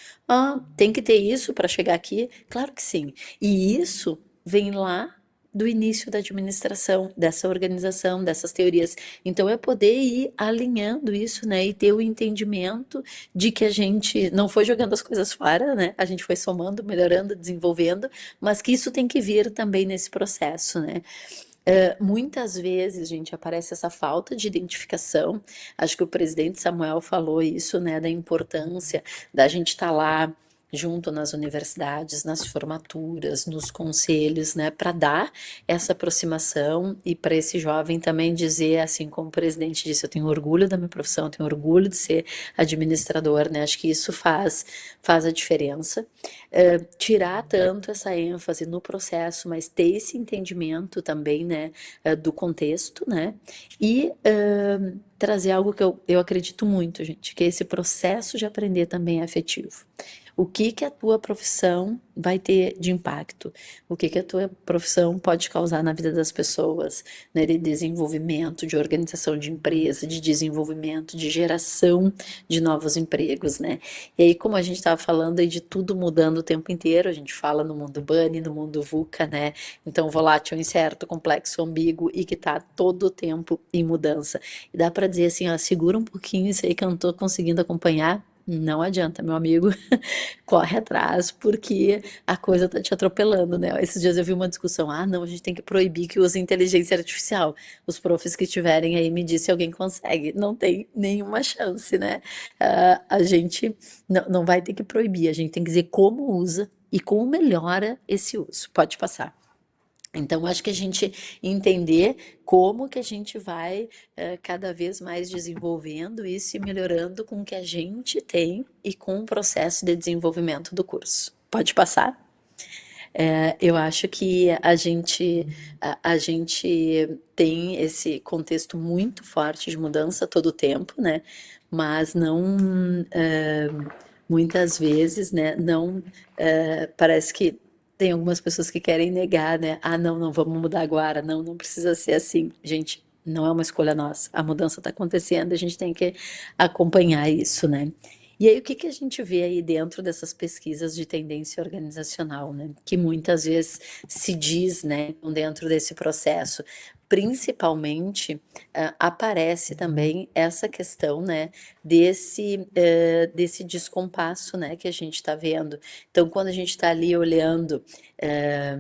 Tem que ter isso para chegar aqui? Claro que sim. E isso vem lá do início da administração, dessa organização, dessas teorias. Então, é poder ir alinhando isso, né, e ter o entendimento de que a gente não foi jogando as coisas fora, né, a gente foi somando, melhorando, desenvolvendo, mas que isso tem que vir também nesse processo, né. Muitas vezes, gente, aparece essa falta de identificação. Acho que o presidente Samuel falou isso, né, da importância da gente estar lá junto nas universidades, nas formaturas, nos conselhos, né, para dar essa aproximação e para esse jovem também dizer, assim como o presidente disse, eu tenho orgulho da minha profissão, eu tenho orgulho de ser administrador, né? Acho que isso faz a diferença. Tirar tanto essa ênfase no processo, mas ter esse entendimento também, né, do contexto, né, e trazer algo que eu acredito muito, gente, que esse processo de aprender também é afetivo. O que que a tua profissão vai ter de impacto? O que que a tua profissão pode causar na vida das pessoas, né, de desenvolvimento, de organização de empresa, de desenvolvimento, de geração de novos empregos, né? E aí, como a gente estava falando aí de tudo mudando o tempo inteiro, a gente fala no mundo Bunny, no mundo VUCA, né? Então, volátil, incerto, complexo, ambíguo e que está todo o tempo em mudança. E dá para dizer assim, ó, segura um pouquinho isso aí que eu não estou conseguindo acompanhar. Não adianta, meu amigo, corre atrás, porque a coisa tá te atropelando, né? Esses dias eu vi uma discussão, não, a gente tem que proibir que use inteligência artificial. Os profs que tiverem aí me diz se alguém consegue. Não tem nenhuma chance, né? A gente não vai ter que proibir, a gente tem que dizer como usa e como melhora esse uso. Pode passar. Então, acho que a gente entender como que a gente vai cada vez mais desenvolvendo isso e melhorando com o que a gente tem e com o processo de desenvolvimento do curso. Pode passar? Eu acho que a gente tem esse contexto muito forte de mudança todo o tempo, né? Mas não, muitas vezes, né? Não, parece que tem algumas pessoas que querem negar, né? Não, não, vamos mudar agora. Não, não precisa ser assim. Gente, não é uma escolha nossa. A mudança está acontecendo, a gente tem que acompanhar isso, né? E aí, o que que a gente vê aí dentro dessas pesquisas de tendência organizacional, né? Que muitas vezes se diz, né, dentro desse processo, principalmente aparece também essa questão, né, desse descompasso, né, que a gente está vendo. Então, quando a gente está ali olhando, eh,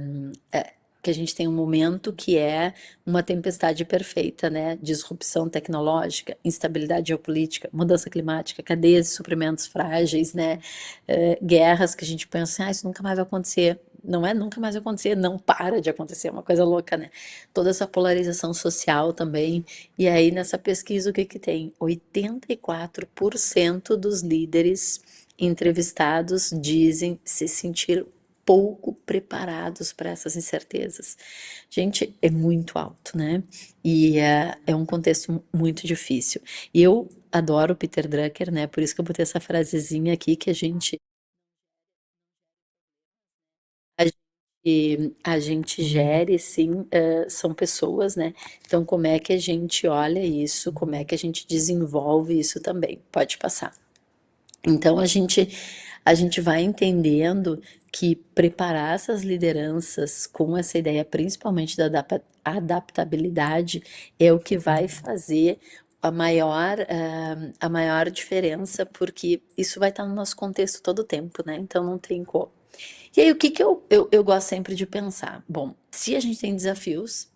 que a gente tem um momento que é uma tempestade perfeita, né? Disrupção tecnológica, instabilidade geopolítica, mudança climática, cadeias de suprimentos frágeis, né? Guerras que a gente pensa, isso nunca mais vai acontecer. Não é nunca mais vai acontecer, não para de acontecer, é uma coisa louca, né? Toda essa polarização social também. E aí, nessa pesquisa, o que que tem? 84% dos líderes entrevistados dizem se sentir pouco preparados para essas incertezas. Gente, é muito alto, né? E é um contexto muito difícil. E eu adoro o Peter Drucker, né? Por isso que eu botei essa frasezinha aqui que a gente gere, sim, são pessoas, né? Então, como é que a gente olha isso? Como é que a gente desenvolve isso também? Pode passar. Então a gente vai entendendo que preparar essas lideranças com essa ideia, principalmente da adaptabilidade, é o que vai fazer a maior diferença, porque isso vai estar no nosso contexto todo o tempo, né? Então não tem como. E aí, o que que eu gosto sempre de pensar? Bom, se a gente tem desafios,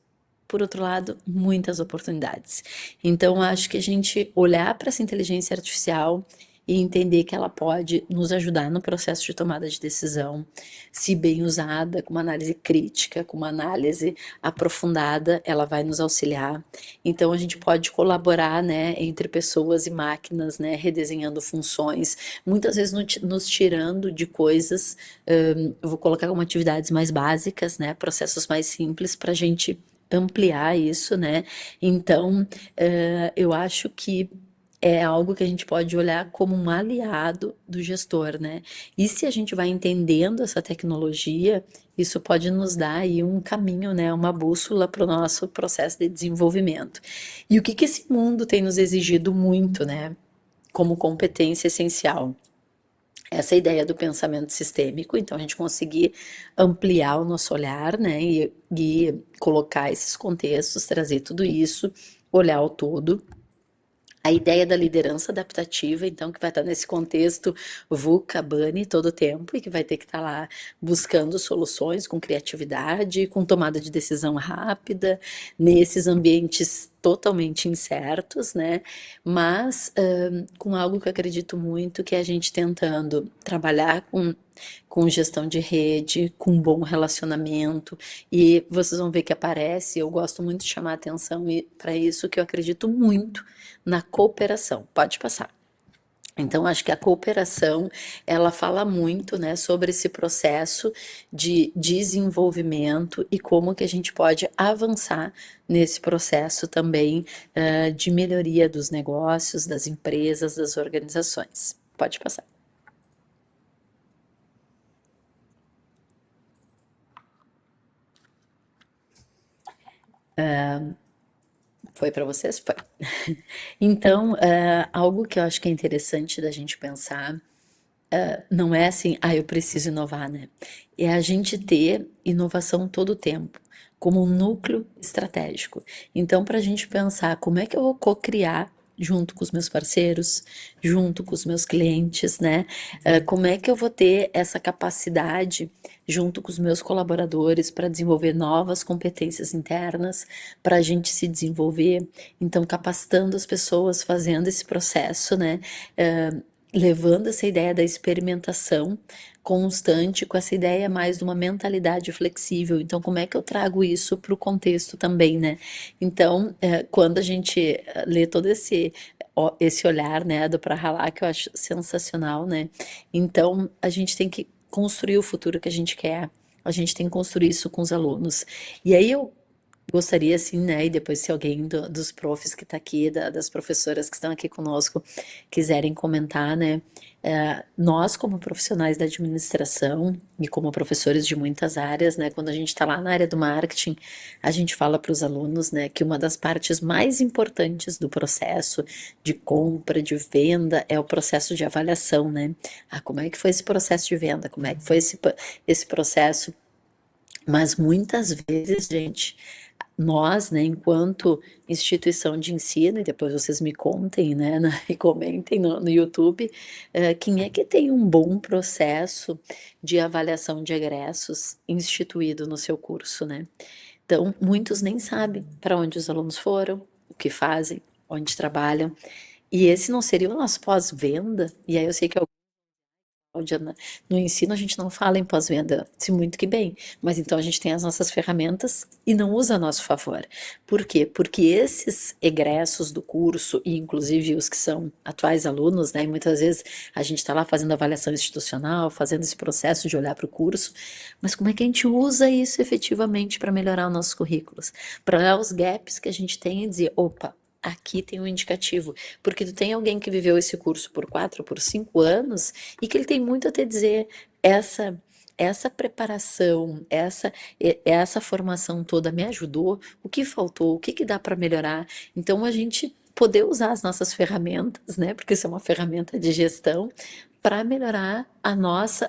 por outro lado, muitas oportunidades. Então, acho que a gente olhar para essa inteligência artificial e entender que ela pode nos ajudar no processo de tomada de decisão, se bem usada, com uma análise crítica, com uma análise aprofundada, ela vai nos auxiliar. Então, a gente pode colaborar, né, entre pessoas e máquinas, né, redesenhando funções, muitas vezes nos tirando de coisas, eu vou colocar como atividades mais básicas, né, processos mais simples para a gente ampliar isso, né? Então, eu acho que é algo que a gente pode olhar como um aliado do gestor, né? E se a gente vai entendendo essa tecnologia, isso pode nos dar aí um caminho, né? Uma bússola para o nosso processo de desenvolvimento. E o que que esse mundo tem nos exigido muito, né? Como competência essencial? Essa ideia do pensamento sistêmico, então a gente conseguir ampliar o nosso olhar, né, e colocar esses contextos, trazer tudo isso, olhar o todo. A ideia da liderança adaptativa, então, que vai estar nesse contexto VUCA, BANI todo o tempo e que vai ter que estar lá buscando soluções com criatividade, com tomada de decisão rápida, nesses ambientes totalmente incertos, né? Mas com algo que eu acredito muito, que é a gente tentando trabalhar com gestão de rede, com bom relacionamento, e vocês vão ver que aparece, eu gosto muito de chamar atenção para isso, que eu acredito muito na cooperação. Pode passar. Então, acho que a cooperação, ela fala muito, né, sobre esse processo de desenvolvimento e como que a gente pode avançar nesse processo também de melhoria dos negócios, das empresas, das organizações. Pode passar. Foi para vocês? Foi. Então, algo que eu acho que é interessante da gente pensar, não é assim, eu preciso inovar, né? É a gente ter inovação todo o tempo, como um núcleo estratégico. Então, para a gente pensar como é que eu vou co-criar junto com os meus parceiros, junto com os meus clientes, né? Como é que eu vou ter essa capacidade junto com os meus colaboradores para desenvolver novas competências internas, para a gente se desenvolver, então capacitando as pessoas, fazendo esse processo, né? Levando essa ideia da experimentação constante, com essa ideia mais de uma mentalidade flexível. Então, como é que eu trago isso para o contexto também, né? Então, quando a gente lê todo esse olhar, né, do Pra Ralar, que eu acho sensacional, né? Então, a gente tem que construir o futuro que a gente quer, a gente tem que construir isso com os alunos. E aí eu gostaria, assim, né, e depois se alguém dos profs que está aqui, das professoras que estão aqui conosco, quiserem comentar, né, nós como profissionais da administração e como professores de muitas áreas, né, quando a gente está lá na área do marketing, a gente fala para os alunos, né, que uma das partes mais importantes do processo de compra, de venda, é o processo de avaliação, né, como é que foi esse processo de venda, como é que foi esse processo, mas muitas vezes, gente, nós, né, enquanto instituição de ensino, e depois vocês me contem, né, e comentem no YouTube, quem é que tem um bom processo de avaliação de egressos instituído no seu curso, né? Então, muitos nem sabem para onde os alunos foram, o que fazem, onde trabalham, e esse não seria o nosso pós-venda? E aí eu sei que no ensino a gente não fala em pós-venda, se muito que bem, mas então a gente tem as nossas ferramentas e não usa a nosso favor. Por quê? Porque esses egressos do curso, e inclusive os que são atuais alunos, né, e muitas vezes a gente está lá fazendo avaliação institucional, fazendo esse processo de olhar para o curso, mas como é que a gente usa isso efetivamente para melhorar os nossos currículos? Para olhar os gaps que a gente tem e dizer, opa, aqui tem um indicativo, porque tu tem alguém que viveu esse curso por 4, por 5 anos e que ele tem muito a te dizer. Essa preparação, essa formação toda me ajudou? O que faltou? O que que dá para melhorar? Então a gente poder usar as nossas ferramentas, né? Porque isso é uma ferramenta de gestão para melhorar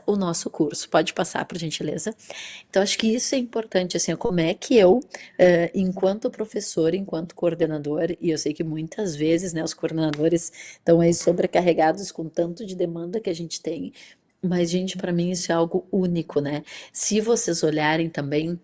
o nosso curso. Pode passar, por gentileza. Então, acho que isso é importante, assim, como é que eu, enquanto professor, enquanto coordenador, e eu sei que muitas vezes, né, os coordenadores estão aí sobrecarregados com tanto de demanda que a gente tem, mas, gente, para mim isso é algo único, né? Se vocês olharem também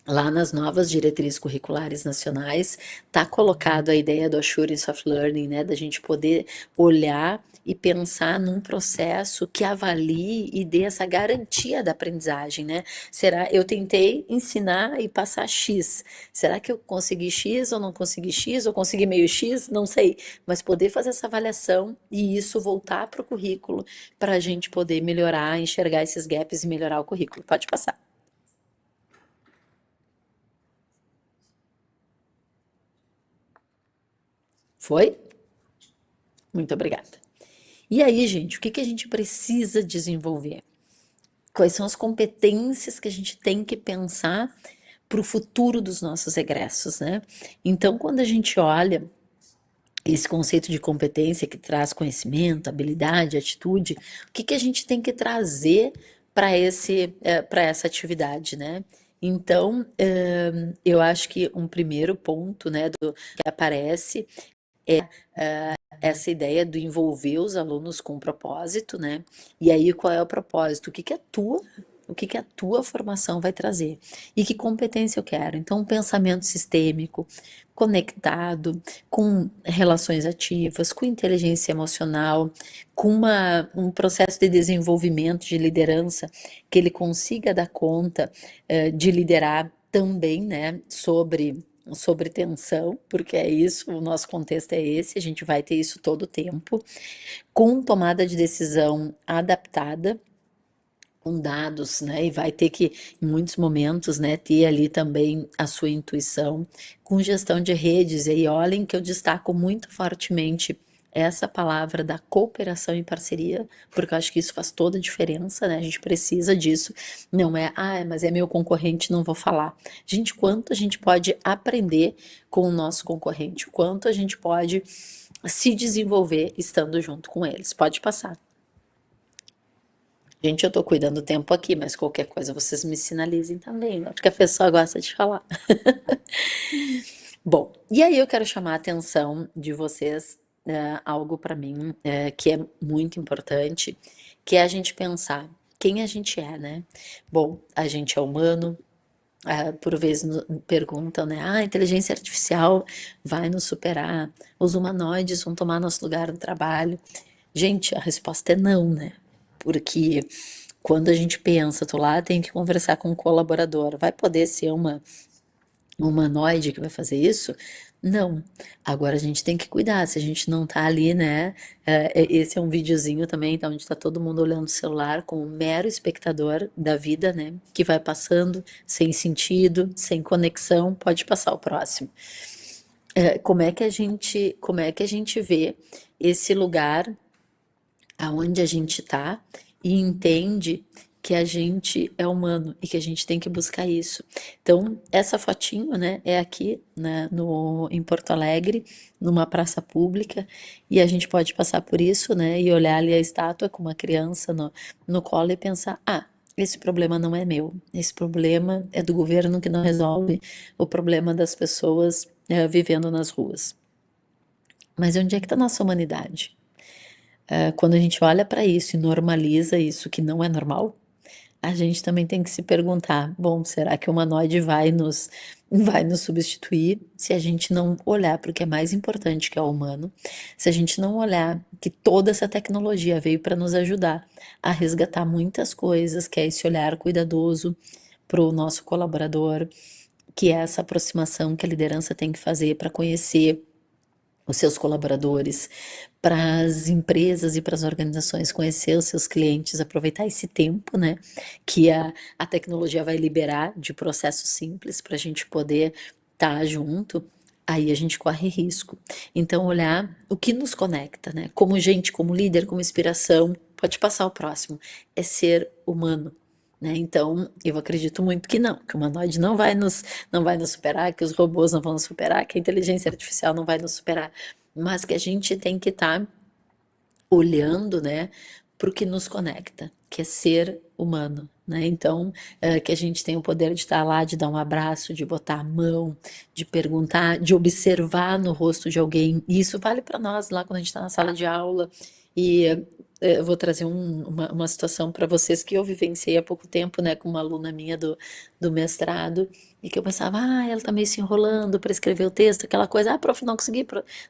lá nas novas diretrizes curriculares nacionais, está colocado a ideia do Assurance of Learning, né, da gente poder olhar e pensar num processo que avalie e dê essa garantia da aprendizagem, né? Eu tentei ensinar e passar X, será que eu consegui X ou não consegui X, ou consegui meio X? Não sei, mas poder fazer essa avaliação e isso voltar para o currículo para a gente poder melhorar, enxergar esses gaps e melhorar o currículo. Pode passar. Foi? Muito obrigada. E aí, gente, o que que a gente precisa desenvolver? Quais são as competências que a gente tem que pensar para o futuro dos nossos egressos, né? Então, quando a gente olha esse conceito de competência que traz conhecimento, habilidade, atitude, o que que a gente tem que trazer para essa atividade, né? Então, eu acho que um primeiro ponto, né, que aparece essa ideia do envolver os alunos com um propósito, né? E aí qual é o propósito? O que que a tua formação vai trazer? E que competência eu quero? Então, um pensamento sistêmico, conectado, com relações ativas, com inteligência emocional, com um processo de desenvolvimento de liderança, que ele consiga dar conta de liderar também, né, sobre tensão, porque é isso, o nosso contexto é esse, a gente vai ter isso todo o tempo, com tomada de decisão adaptada, com dados, né, e vai ter que, em muitos momentos, né, ter ali também a sua intuição, com gestão de redes, e aí olhem que eu destaco muito fortemente essa palavra da cooperação e parceria, porque eu acho que isso faz toda a diferença, né, a gente precisa disso, não é, mas é meu concorrente, não vou falar. Gente, quanto a gente pode aprender com o nosso concorrente, o quanto a gente pode se desenvolver estando junto com eles. Pode passar. Gente, eu tô cuidando do tempo aqui, mas qualquer coisa vocês me sinalizem também, né? Porque a pessoa gosta de falar. Bom, e aí eu quero chamar a atenção de vocês, algo para mim que é muito importante, que é a gente pensar quem a gente é, né? Bom, a gente é humano, por vezes perguntam, né? A inteligência artificial vai nos superar, os humanoides vão tomar nosso lugar no trabalho. Gente, a resposta é não, né? Porque quando a gente pensa, tô lá, tenho que conversar com um colaborador, vai poder ser um humanoide que vai fazer isso? Não. Agora a gente tem que cuidar, se a gente não tá ali, né? Esse é um videozinho também, tá, onde tá todo mundo olhando o celular como um mero espectador da vida, né? Que vai passando sem sentido, sem conexão, pode passar o próximo. Como é que a gente vê esse lugar aonde a gente tá e entende que a gente é humano e que a gente tem que buscar isso. Então, essa fotinho, né, é aqui, né, em Porto Alegre, numa praça pública, e a gente pode passar por isso, né, e olhar ali a estátua com uma criança no colo e pensar, esse problema não é meu, esse problema é do governo que não resolve o problema das pessoas vivendo nas ruas. Mas onde é que está a nossa humanidade? Quando a gente olha para isso e normaliza isso que não é normal, a gente também tem que se perguntar, bom, será que o humanoide vai nos substituir se a gente não olhar para o que é mais importante, que é o humano, se a gente não olhar que toda essa tecnologia veio para nos ajudar a resgatar muitas coisas, que é esse olhar cuidadoso para o nosso colaborador, que é essa aproximação que a liderança tem que fazer para conhecer os seus colaboradores, para as empresas e para as organizações conhecer os seus clientes, aproveitar esse tempo, né, que a tecnologia vai liberar de processos simples para a gente poder estar junto, aí a gente corre risco. Então, olhar o que nos conecta, né, como gente, como líder, como inspiração, pode passar o próximo, é ser humano. Né? Então, eu acredito muito que não, que o humanoide não vai nos superar, que os robôs não vão nos superar, que a inteligência artificial não vai nos superar, mas que a gente tem que estar olhando, né, para o que nos conecta, que é ser humano, né? Então, que a gente tem o poder de estar lá, de dar um abraço, de botar a mão, de perguntar, de observar no rosto de alguém. E isso vale para nós lá quando a gente está na sala de aula. E eu vou trazer uma situação para vocês que eu vivenciei há pouco tempo, né, com uma aluna minha do mestrado, e que eu pensava, ela tá meio se enrolando para escrever o texto, aquela coisa, prof, não consegui,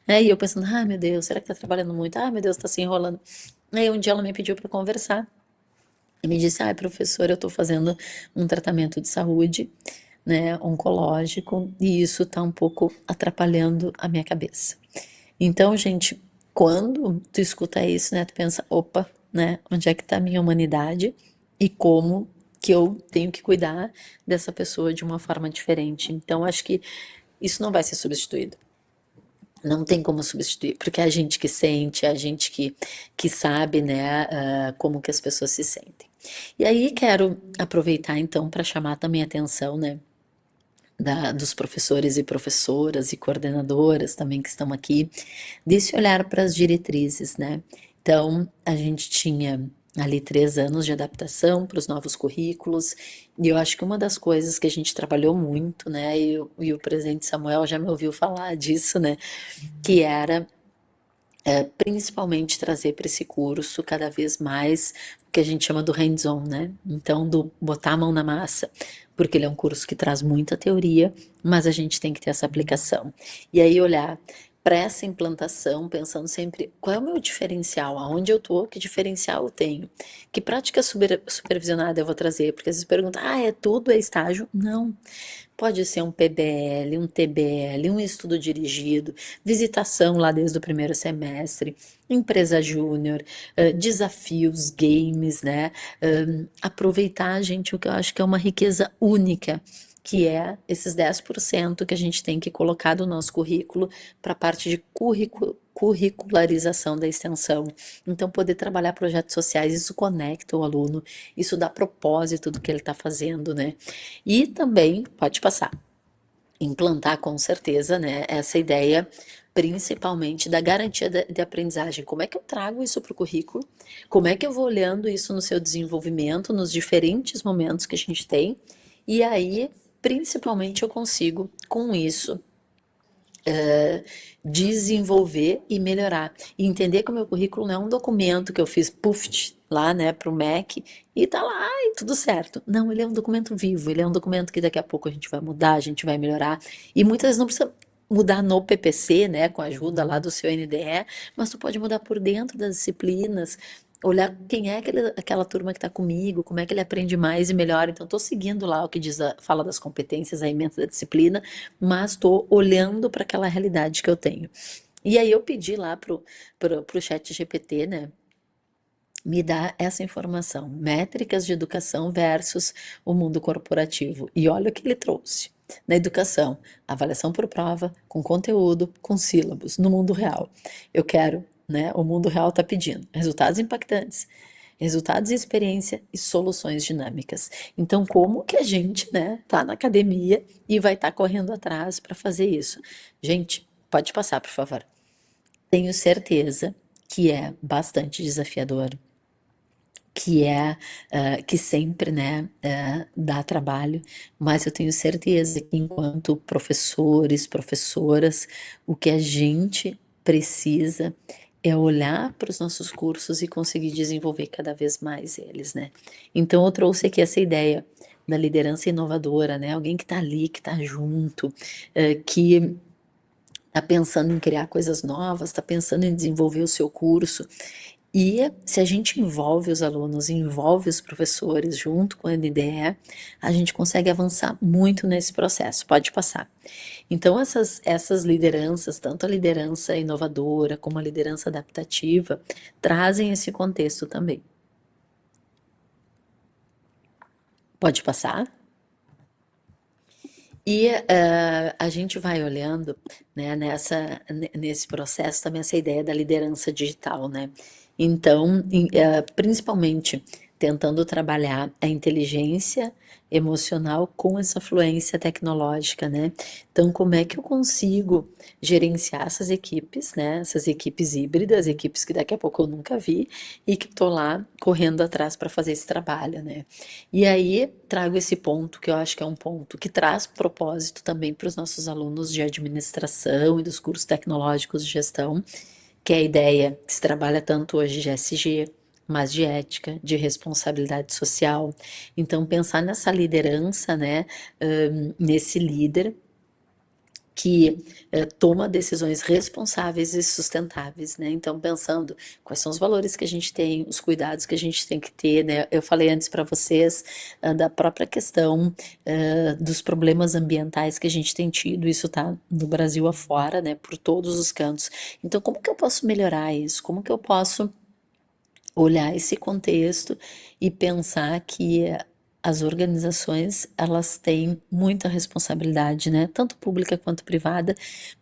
né, e eu pensando, meu Deus, será que tá trabalhando muito? Meu Deus, tá se enrolando. Aí um dia ela me pediu para conversar, e me disse, professora, eu tô fazendo um tratamento de saúde, né, oncológico, e isso tá um pouco atrapalhando a minha cabeça. Então, gente, quando tu escuta isso, né, tu pensa, opa, né, onde é que tá a minha humanidade e como que eu tenho que cuidar dessa pessoa de uma forma diferente. Então, acho que isso não vai ser substituído. Não tem como substituir, porque é a gente que sente, é a gente que sabe, né, como que as pessoas se sentem. E aí quero aproveitar então para chamar também a atenção, né, dos professores e professoras e coordenadoras também que estão aqui, desse olhar para as diretrizes, né? Então, a gente tinha ali 3 anos de adaptação para os novos currículos, e eu acho que uma das coisas que a gente trabalhou muito, né, e o presidente Samuel já me ouviu falar disso, né, que era principalmente trazer para esse curso cada vez mais o que a gente chama do hands-on, né? Então, do botar a mão na massa, porque ele é um curso que traz muita teoria, mas a gente tem que ter essa aplicação. E aí olhar para essa implantação, pensando sempre qual é o meu diferencial, aonde eu estou, que diferencial eu tenho, que prática supervisionada eu vou trazer, porque às vezes perguntam, é tudo, é estágio? Não. Pode ser um PBL, um TBL, um estudo dirigido, visitação lá desde o primeiro semestre, empresa júnior, desafios, games, né? Aproveitar, gente, o que eu acho que é uma riqueza única, que é esses 10% que a gente tem que colocar do nosso currículo para a parte de curricularização da extensão. Então, poder trabalhar projetos sociais, isso conecta o aluno, isso dá propósito do que ele está fazendo, né? E também, pode passar, implantar com certeza, né, essa ideia principalmente da garantia de aprendizagem. Como é que eu trago isso para o currículo? Como é que eu vou olhando isso no seu desenvolvimento, nos diferentes momentos que a gente tem? E aí, principalmente, eu consigo, com isso, desenvolver e melhorar. E entender que o meu currículo não é um documento que eu fiz puff lá, né, para o MEC e tá lá e tudo certo. Não, ele é um documento vivo, ele é um documento que daqui a pouco a gente vai mudar, a gente vai melhorar. E muitas vezes não precisa mudar no PPC, né, com a ajuda lá do seu NDE, mas tu pode mudar por dentro das disciplinas, olhar quem é aquela turma que está comigo, como é que ele aprende mais e melhor. Então, estou seguindo lá o que diz fala das competências, a ementa da disciplina, mas estou olhando para aquela realidade que eu tenho. E aí eu pedi lá pro chat GPT, né, me dá essa informação, métricas de educação versus o mundo corporativo. E olha o que ele trouxe. Na educação, avaliação por prova, com conteúdo, com sílabos, no mundo real. Eu quero, né? O mundo real está pedindo resultados impactantes, resultados e experiência e soluções dinâmicas. Então, como que a gente, né, tá na academia e vai estar correndo atrás para fazer isso? Gente, pode passar, por favor. Tenho certeza que é bastante desafiador, que sempre, né, dá trabalho, mas eu tenho certeza que enquanto professores, professoras, o que a gente precisa é olhar para os nossos cursos e conseguir desenvolver cada vez mais eles, né? Então eu trouxe aqui essa ideia da liderança inovadora, né? Alguém que está ali, que está junto, que está pensando em criar coisas novas, está pensando em desenvolver o seu curso. E se a gente envolve os alunos, envolve os professores junto com a NDE, a gente consegue avançar muito nesse processo. Pode passar. Então, essas lideranças, tanto a liderança inovadora como a liderança adaptativa, trazem esse contexto também. Pode passar? E a gente vai olhando, né, nesse processo também essa ideia da liderança digital, né? Então, principalmente tentando trabalhar a inteligência emocional com essa fluência tecnológica, né? Então, como é que eu consigo gerenciar essas equipes, né? Essas equipes híbridas, equipes que daqui a pouco eu nunca vi e que estou lá correndo atrás para fazer esse trabalho, né? E aí trago esse ponto que eu acho que é um ponto que traz propósito também para os nossos alunos de administração e dos cursos tecnológicos de gestão, que é a ideia que se trabalha tanto hoje de SG, mas de ética, de responsabilidade social. Então, pensar nessa liderança, né, nesse líder que toma decisões responsáveis e sustentáveis, né? Então, pensando quais são os valores que a gente tem, os cuidados que a gente tem que ter, né? Eu falei antes para vocês da própria questão dos problemas ambientais que a gente tem tido, isso está no Brasil afora, né? Por todos os cantos. Então, como que eu posso melhorar isso? Como que eu posso olhar esse contexto e pensar que as organizações, elas têm muita responsabilidade, né? Tanto pública quanto privada,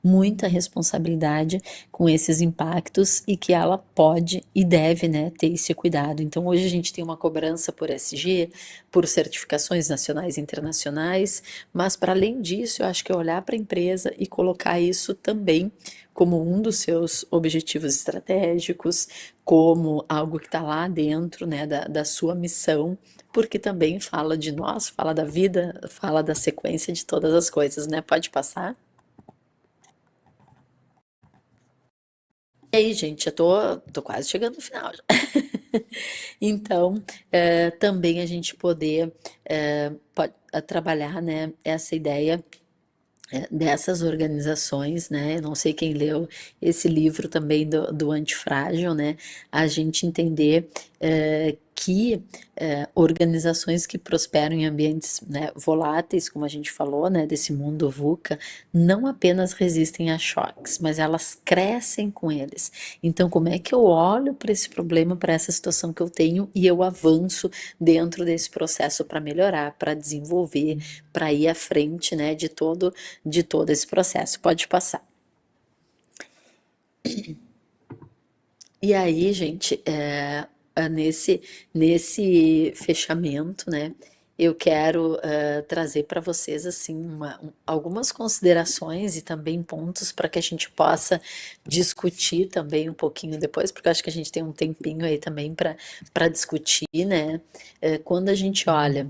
muita responsabilidade com esses impactos e que ela pode e deve, né, ter esse cuidado. Então, hoje a gente tem uma cobrança por SG, por certificações nacionais e internacionais, mas para além disso, eu acho que é olhar para a empresa e colocar isso também como um dos seus objetivos estratégicos, como algo que está lá dentro, né, da sua missão, porque também fala de nós, fala da vida, fala da sequência de todas as coisas, né? Pode passar? E aí, gente, eu tô quase chegando no final já. Então, também a gente poder trabalhar, né, essa ideia dessas organizações, né? Eu não sei quem leu esse livro também do Antifrágil, né? A gente entender que organizações que prosperam em ambientes, né, voláteis, como a gente falou, né, desse mundo VUCA, não apenas resistem a choques, mas elas crescem com eles. Então, como é que eu olho para esse problema, para essa situação que eu tenho e eu avanço dentro desse processo para melhorar, para desenvolver, para ir à frente, né, de todo esse processo. Pode passar. E aí, gente, nesse fechamento, né, eu quero trazer para vocês assim algumas considerações e também pontos para que a gente possa discutir também um pouquinho depois, porque eu acho que a gente tem um tempinho aí também para discutir, né? Quando a gente olha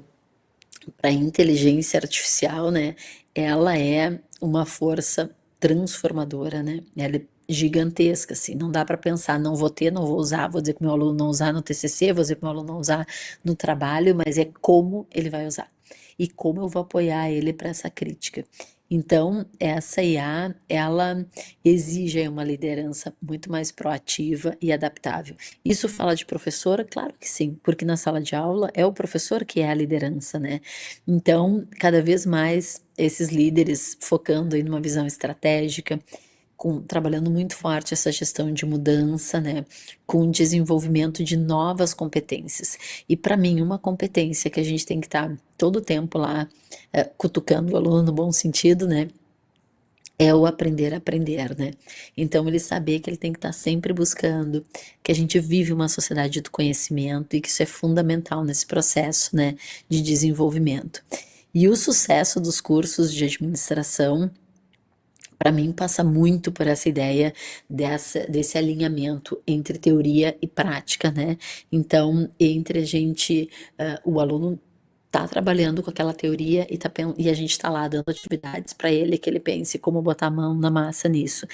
para a inteligência artificial, né, ela é uma força transformadora, né? Ela é gigantesca, assim, não dá para pensar, não vou ter, não vou usar, vou dizer para o meu aluno não usar no TCC, vou dizer para o meu aluno não usar no trabalho, mas é como ele vai usar e como eu vou apoiar ele para essa crítica. Então, essa IA, ela exige aí uma liderança muito mais proativa e adaptável. Isso fala de professora? Claro que sim, porque na sala de aula é o professor que é a liderança, né? Então, cada vez mais esses líderes focando aí numa visão estratégica, trabalhando muito forte essa gestão de mudança, né, com desenvolvimento de novas competências. E para mim, uma competência que a gente tem que estar todo o tempo lá cutucando o aluno no bom sentido, né, é o aprender a aprender, né? Então, ele saber que ele tem que estar sempre buscando, que a gente vive uma sociedade do conhecimento e que isso é fundamental nesse processo, né, de desenvolvimento. E o sucesso dos cursos de administração para mim passa muito por essa ideia desse alinhamento entre teoria e prática, né? Então, entre a gente, o aluno tá trabalhando com aquela teoria e a gente está lá dando atividades para ele que ele pense como botar a mão na massa nisso.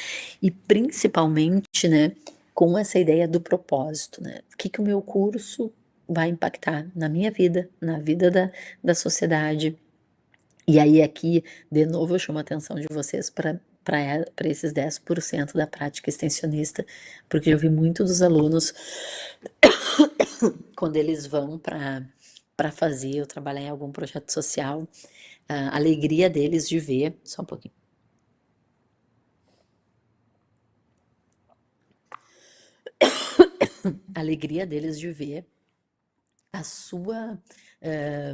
E principalmente, né, com essa ideia do propósito, né? O que que o meu curso vai impactar na minha vida, na vida da sociedade. E aí aqui, de novo, eu chamo a atenção de vocês para esses 10% da prática extensionista, porque eu vi muito dos alunos, quando eles vão para fazer ou trabalhar em algum projeto social, a alegria deles de ver, só um pouquinho, a alegria deles de ver a sua, eh,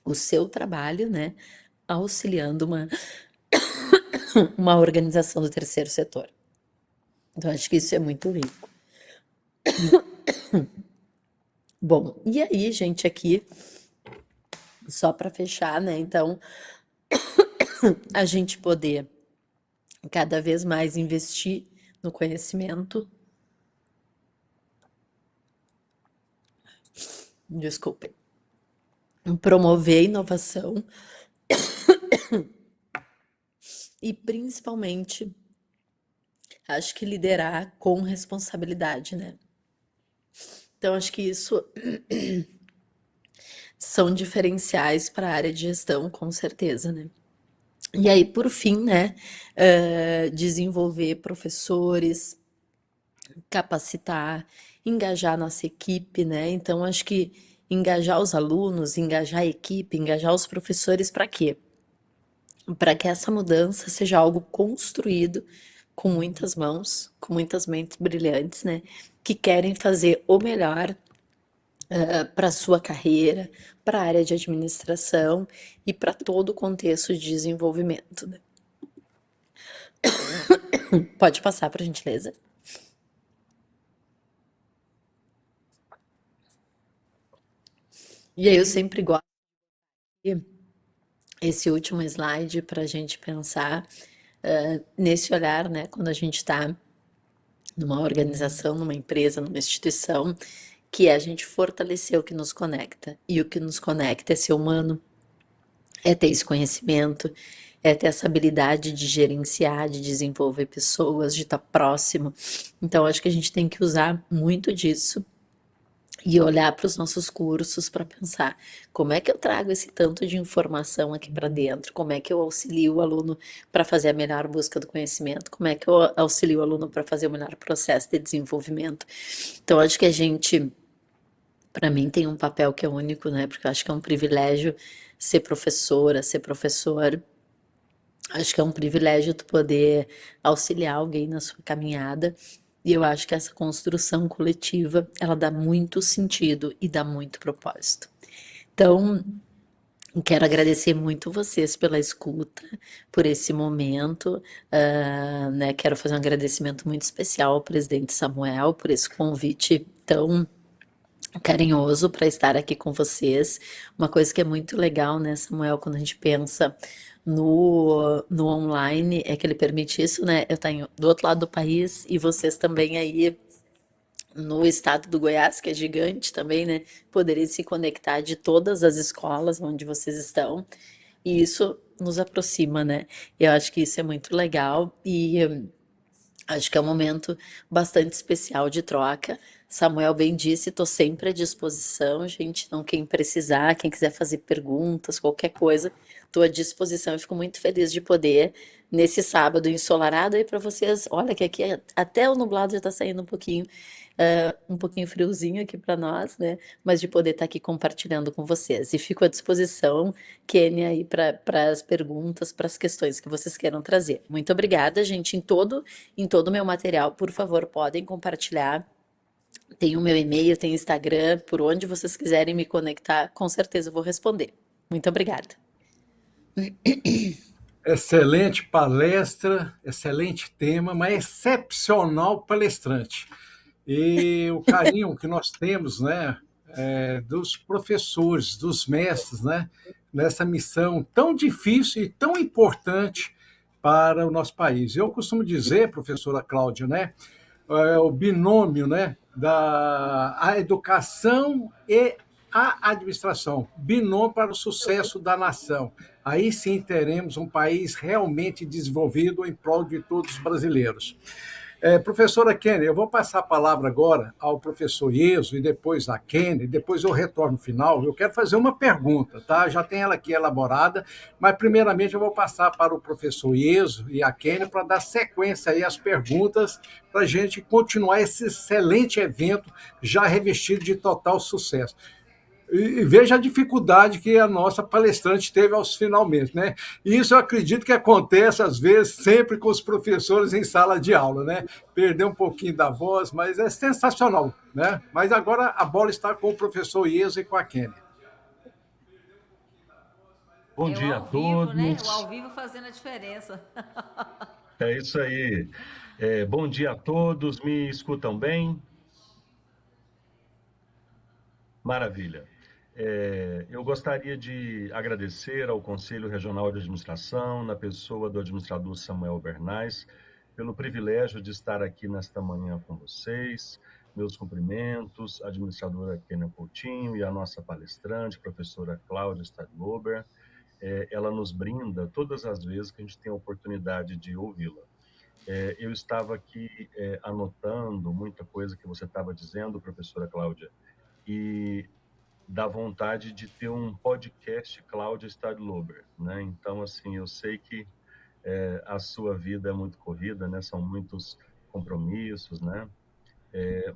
o seu trabalho, né, auxiliando uma organização do terceiro setor. Então, acho que isso é muito rico. Bom, e aí, gente, aqui, só para fechar, né? Então, a gente poder cada vez mais investir no conhecimento. Desculpem. Promover a inovação e, principalmente, acho que liderar com responsabilidade, né? Então, acho que isso são diferenciais para a área de gestão, com certeza, né? E aí, por fim, né, desenvolver professores, capacitar, engajar nossa equipe, né? Então, acho que engajar os alunos, engajar a equipe, engajar os professores, para quê? Para que essa mudança seja algo construído com muitas mãos, com muitas mentes brilhantes, né? Que querem fazer o melhor para a sua carreira, para a área de administração e para todo o contexto de desenvolvimento, né? Pode passar, por gentileza. E aí eu sempre gosto de esse último slide para a gente pensar nesse olhar, né, quando a gente está numa organização, numa empresa, numa instituição, que é a gente fortalecer o que nos conecta. E o que nos conecta é ser humano, é ter esse conhecimento, é ter essa habilidade de gerenciar, de desenvolver pessoas, de estar próximo. Então, acho que a gente tem que usar muito disso e olhar para os nossos cursos para pensar como é que eu trago esse tanto de informação aqui para dentro, como é que eu auxilio o aluno para fazer a melhor busca do conhecimento, como é que eu auxilio o aluno para fazer o melhor processo de desenvolvimento. Então, acho que a gente, para mim, tem um papel que é único, né? Porque eu acho que é um privilégio ser professora, ser professor. Acho que é um privilégio tu poder auxiliar alguém na sua caminhada. E eu acho que essa construção coletiva, ela dá muito sentido e dá muito propósito. Então, quero agradecer muito vocês pela escuta, por esse momento, né? Quero fazer um agradecimento muito especial ao presidente Samuel por esse convite tão carinhoso para estar aqui com vocês. Uma coisa que é muito legal, né, Samuel, quando a gente pensa no online, é que ele permite isso, né? Eu tenho do outro lado do país e vocês também aí no estado do Goiás, que é gigante também, né? Poderem se conectar de todas as escolas onde vocês estão. E isso nos aproxima, né? Eu acho que isso é muito legal e acho que é um momento bastante especial de troca. Samuel bem disse, estou sempre à disposição, gente. Então, quem precisar, quem quiser fazer perguntas, qualquer coisa, estou à disposição. Eu fico muito feliz de poder, nesse sábado ensolarado, aí para vocês. Olha, que aqui até o nublado já está saindo um pouquinho friozinho aqui para nós, né? Mas de poder estar aqui compartilhando com vocês. E fico à disposição, Kênia, aí para as perguntas, para as questões que vocês queiram trazer. Muito obrigada, gente, em todo o meu material, por favor, podem compartilhar. Tem o meu e-mail, tem Instagram, por onde vocês quiserem me conectar, com certeza eu vou responder. Muito obrigada. Excelente palestra, excelente tema, mas excepcional palestrante. E o carinho que nós temos, né, dos professores, dos mestres, né, nessa missão tão difícil e tão importante para o nosso país. Eu costumo dizer, professora Cláudia, né, o binômio, né, da a educação e a administração, binômio para o sucesso da nação. Aí sim teremos um país realmente desenvolvido em prol de todos os brasileiros. Professora Kenny, eu vou passar a palavra agora ao professor Ieso e depois a Kenny, depois eu retorno no final. Eu quero fazer uma pergunta, tá? Já tem ela aqui elaborada, mas primeiramente eu vou passar para o professor Ieso e a Kenny para dar sequência aí às perguntas para a gente continuar esse excelente evento já revestido de total sucesso. E veja a dificuldade que a nossa palestrante teve aos finalmente, né? E isso eu acredito que acontece, às vezes, sempre com os professores em sala de aula, né? Perder um pouquinho da voz, mas é sensacional, né? Mas agora a bola está com o professor Ieso e com a Kenny. Bom É o dia a ao vivo, né? O todos. ao vivo fazendo a diferença. É isso aí. Bom dia a todos. Me escutam bem? Maravilha. Eu gostaria de agradecer ao Conselho Regional de Administração, na pessoa do administrador Samuel Bernays, pelo privilégio de estar aqui nesta manhã com vocês. Meus cumprimentos, a administradora Kênia Coutinho e a nossa palestrante, professora Cláudia Stadlober. Ela nos brinda todas as vezes que a gente tem a oportunidade de ouvi-la. Eu estava aqui anotando muita coisa que você estava dizendo, professora Cláudia, e dá vontade de ter um podcast Cláudia Stadlober, né? Então, assim, eu sei que a sua vida é muito corrida, né? São muitos compromissos, né?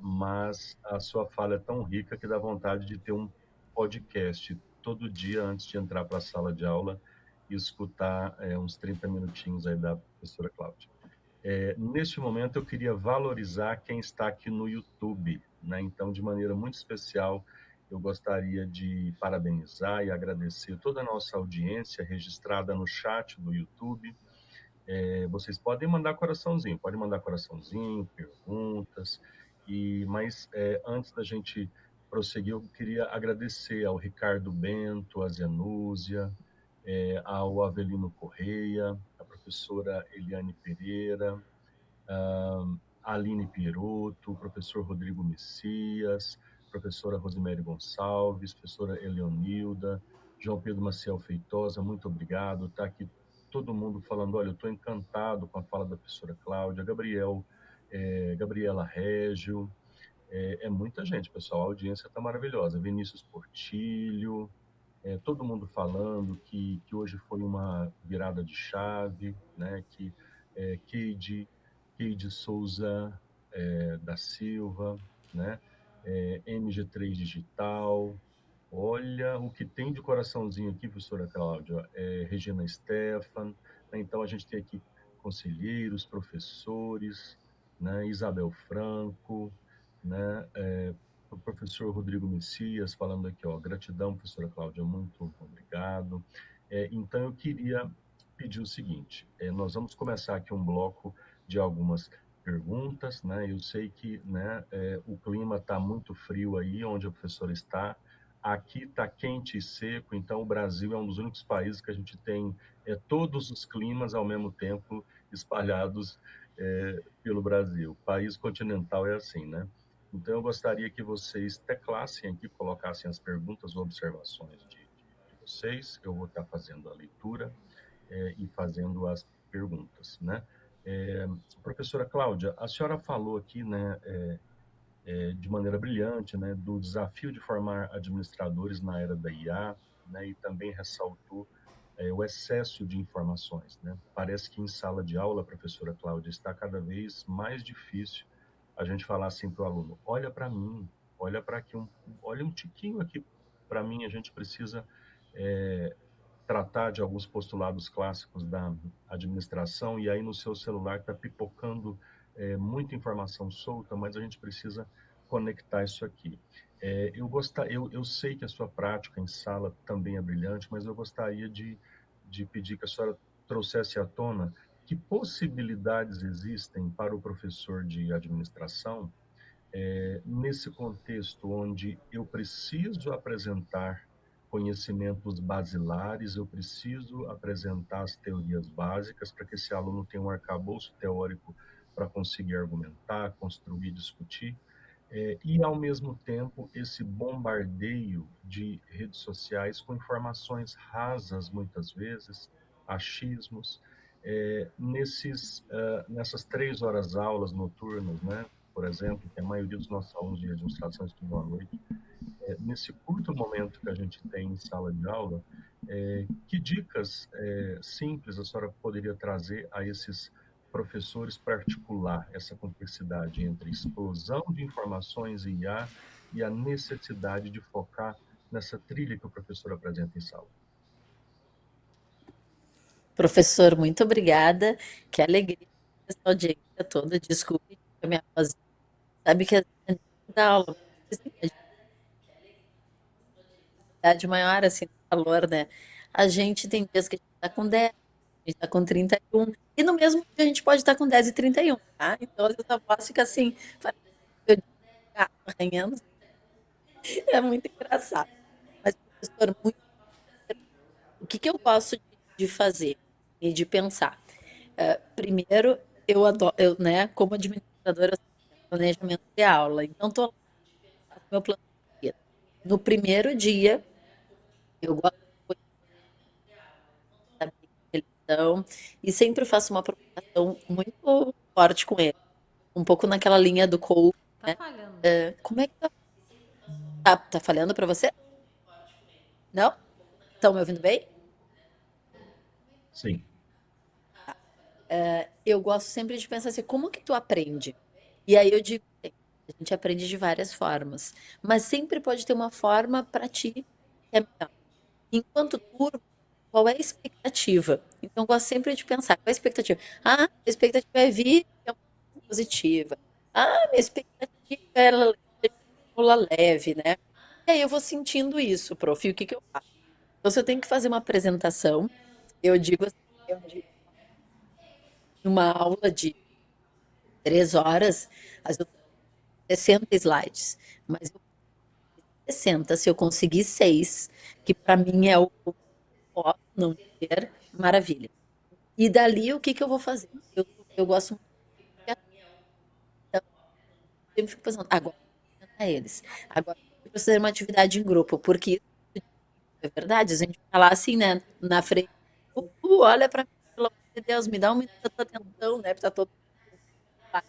Mas a sua fala é tão rica que dá vontade de ter um podcast todo dia antes de entrar para a sala de aula e escutar uns 30 minutinhos aí da professora Cláudia. Neste momento, eu queria valorizar quem está aqui no YouTube, né? Então, de maneira muito especial, eu gostaria de parabenizar e agradecer toda a nossa audiência registrada no chat do YouTube. Vocês podem mandar coraçãozinho, perguntas, mas antes da gente prosseguir, eu queria agradecer ao Ricardo Bento, a Zenúzia, ao Avelino Correia, a professora Eliane Pereira, Aline Pieroto, professor Rodrigo Messias, professora Rosemary Gonçalves, professora Eleonilda, João Pedro Maciel Feitosa, muito obrigado. Está aqui todo mundo falando, olha, eu estou encantado com a fala da professora Cláudia, Gabriela Régio, é muita gente, pessoal, a audiência está maravilhosa. Vinícius Portilho, todo mundo falando que hoje foi uma virada de chave, né? Que Keide Souza da Silva, né? MG3 Digital, olha o que tem de coraçãozinho aqui, professora Cláudia, Regina Stefan, né? Então a gente tem aqui conselheiros, professores, né? Isabel Franco, né? O professor Rodrigo Messias falando aqui, ó, gratidão, professora Cláudia, muito obrigado. Então, eu queria pedir o seguinte, nós vamos começar aqui um bloco de algumas perguntas, né? Eu sei que, né, o clima está muito frio aí, onde a professora está. Aqui está quente e seco, então o Brasil é um dos únicos países que a gente tem todos os climas ao mesmo tempo espalhados pelo Brasil. O país continental é assim, né? Então, eu gostaria que vocês teclassem aqui, colocassem as perguntas ou observações de vocês. Eu vou estar fazendo a leitura e fazendo as perguntas, né? Professora Cláudia, a senhora falou aqui, né, de maneira brilhante, né, do desafio de formar administradores na era da IA, né, e também ressaltou o excesso de informações, né? Parece que em sala de aula, professora Cláudia, está cada vez mais difícil a gente falar assim para o aluno, olha para mim, olha para aqui, olha um tiquinho aqui para mim, a gente precisa tratar de alguns postulados clássicos da administração, e aí no seu celular está pipocando muita informação solta, mas a gente precisa conectar isso aqui. Eu sei que a sua prática em sala também é brilhante, mas eu gostaria de pedir que a senhora trouxesse à tona que possibilidades existem para o professor de administração nesse contexto onde eu preciso apresentar conhecimentos basilares, eu preciso apresentar as teorias básicas para que esse aluno tenha um arcabouço teórico para conseguir argumentar, construir, discutir, e, ao mesmo tempo, esse bombardeio de redes sociais com informações rasas, muitas vezes, achismos, nessas 3 horas aulas noturnas, né? Por exemplo, que a maioria dos nossos alunos de administração estudam à noite, nesse curto momento que a gente tem em sala de aula, que dicas simples a senhora poderia trazer a esses professores para articular essa complexidade entre explosão de informações e IA e a necessidade de focar nessa trilha que o professor apresenta em sala? Professor, muito obrigada. Que alegria essa audiência toda. Desculpe a minha voz. Sabe que a gente dá aula, idade maior, assim, calor, né? A gente tem dias que a gente está com 10, a gente está com 31, e no mesmo dia a gente pode estar com 10 e 31, tá? Então, às vezes a voz fica assim, eu arranhando. É muito engraçado. Mas, professor, o que eu gosto de fazer e de pensar? Primeiro, eu adoro, né, como administradora, planejamento de aula. Então, estou lá, faço meu plano de vida. No primeiro dia, eu gosto de televisão e sempre faço uma provocação muito forte com ele. Um pouco naquela linha do coach, Tá né? falhando. Como é que tá falhando para você? Não? Estão me ouvindo bem? Sim. Eu gosto sempre de pensar assim, como que tu aprende? E aí eu digo, a gente aprende de várias formas, mas sempre pode ter uma forma para ti que é melhor. Enquanto turma, qual é a expectativa? Então, eu gosto sempre de pensar, qual é a expectativa? Ah, a expectativa é vir é uma coisa positiva. Ah, minha expectativa é aula leve, né? E aí eu vou sentindo isso, prof, e o que que eu faço? Então, se eu tenho que fazer uma apresentação, eu digo assim, numa aula de 3 horas, às vezes 60 slides, mas eu 60, se eu conseguir 6, que para mim é o ó, não ter, maravilha. E dali, o que que eu vou fazer? Eu gosto muito de então, eu sempre fico pensando, agora eu vou tentar eles. Agora eu preciso fazer uma atividade em grupo, porque isso é verdade, a gente vai lá assim, né, na frente, olha para mim, pelo amor de Deus, me dá um minuto da tua atenção, né, tá todo mundo lá.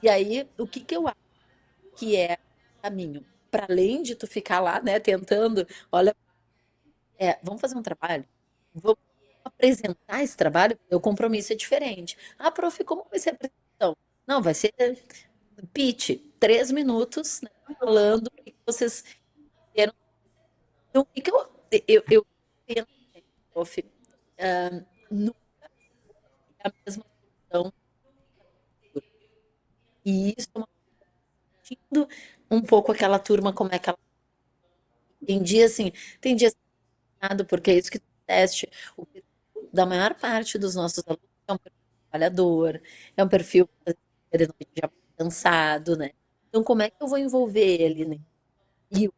E aí, o que que eu acho que é o caminho? Para além de tu ficar lá, né, tentando, olha, vamos fazer um trabalho? Vamos apresentar esse trabalho? O compromisso é diferente. Ah, prof, como vai ser a apresentação? Não, vai ser pitch, 3 minutos, né, falando o que vocês querem. Então, o que que eu penso, né, prof, nunca é a mesma solução. E isso é uma sentindo um pouco aquela turma, como é que ela tem dias nada, porque é isso que tu teste. O perfil da maior parte dos nossos alunos é um perfil trabalhador, é um perfil de noite já cansado, né? Então, como é que eu vou envolver ele, né? E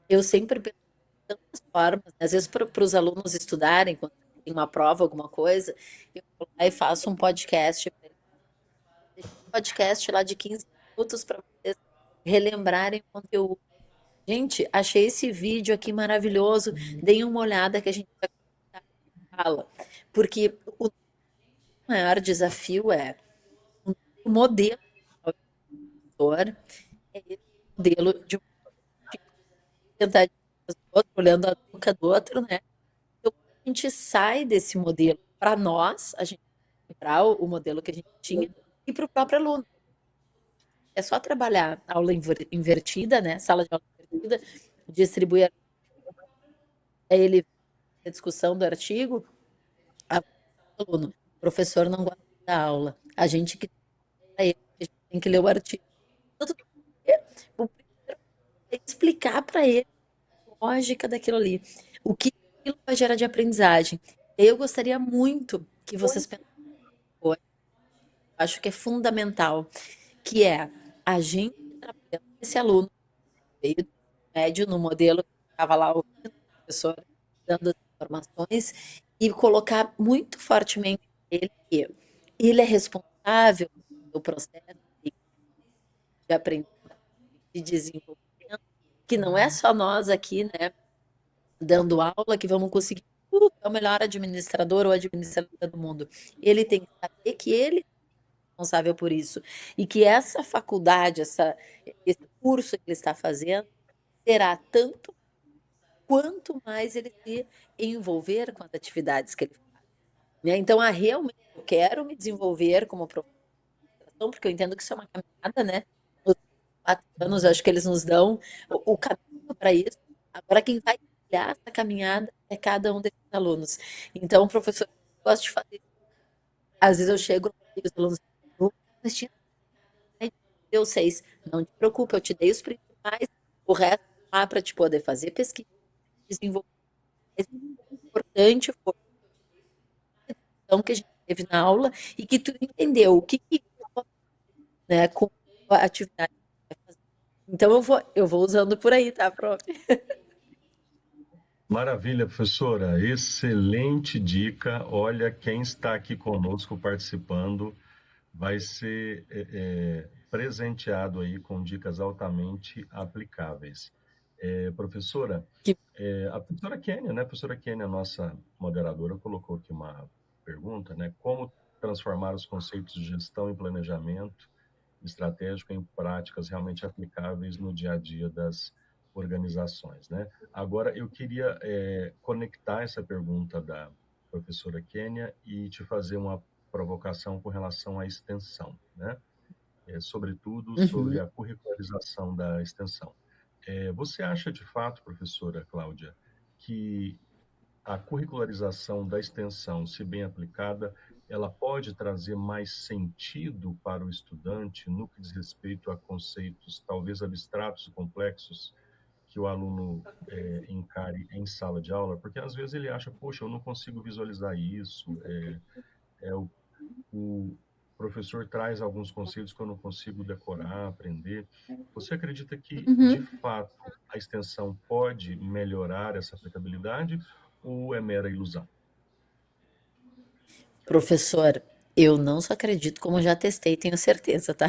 eu sempre penso de tantas formas, né? Às vezes para os alunos estudarem, quando tem uma prova, alguma coisa, eu vou lá e faço um podcast, um podcast lá de 15 minutos para vocês relembrarem o conteúdo. Gente, achei esse vídeo aqui maravilhoso. Deem uma olhada que a gente vai fala. Porque o maior desafio é o modelo do autor, é esse modelo de tentar olhando a boca do outro, né? Então, a gente sai desse modelo para nós, a gente lembrar o modelo que a gente tinha, e para o próprio aluno. É só trabalhar aula invertida, né? Sala de aula invertida, distribuir ele a discussão do artigo, a aluno, o professor não gosta da aula, a gente que a gente tem que ler o artigo. Tudo o primeiro é explicar para ele a lógica daquilo ali, o que aquilo vai gerar de aprendizagem. Eu gostaria muito que vocês pensassem, acho que é fundamental, que é a gente trabalhando com esse aluno veio do médio no modelo que estava lá o professor dando as informações e colocar muito fortemente ele que ele é responsável pelo processo de aprendizagem, de desenvolvimento, que não é só nós aqui, né, dando aula que vamos conseguir é o melhor administrador ou administradora do mundo. Ele tem que saber que ele é responsável por isso e que essa faculdade, esse curso que ele está fazendo será tanto quanto mais ele se envolver com as atividades que ele faz, né? Então, realmente eu quero me desenvolver como professor, porque eu entendo que isso é uma caminhada, né? Nos 4 anos, eu acho que eles nos dão o caminho para isso. Agora, quem vai trilhar essa caminhada é cada um desses alunos. Então, professor, eu gosto de fazer. Às vezes eu chego e os alunos, mas tinha deu 6. Não te preocupe, eu te dei os principais, o resto lá para te poder fazer pesquisa, desenvolver. O importante foi a que a gente teve na aula e que tu entendeu o que, né, com a atividade que vai fazer. Então eu vou usando por aí, tá, prof? Maravilha, professora. Excelente dica. Olha, quem está aqui conosco participando vai ser presenteado aí com dicas altamente aplicáveis. Professora, Que... a professora Kênia, né? A professora Kênia, nossa moderadora, colocou aqui uma pergunta, né? Como transformar os conceitos de gestão e planejamento estratégico em práticas realmente aplicáveis no dia a dia das organizações, né? Agora, eu queria conectar essa pergunta da professora Kênia e te fazer uma provocação com relação à extensão, né? Sobretudo sobre Uhum. a curricularização da extensão. Você acha de fato, professora Cláudia, que a curricularização da extensão, se bem aplicada, ela pode trazer mais sentido para o estudante no que diz respeito a conceitos talvez abstratos e complexos que o aluno encare em sala de aula? Porque às vezes ele acha, poxa, eu não consigo visualizar isso, o professor traz alguns conceitos que eu não consigo decorar, aprender. Você acredita que, de Uhum. fato, a extensão pode melhorar essa aplicabilidade ou é mera ilusão? Professor, eu não só acredito, como já testei, tenho certeza, tá?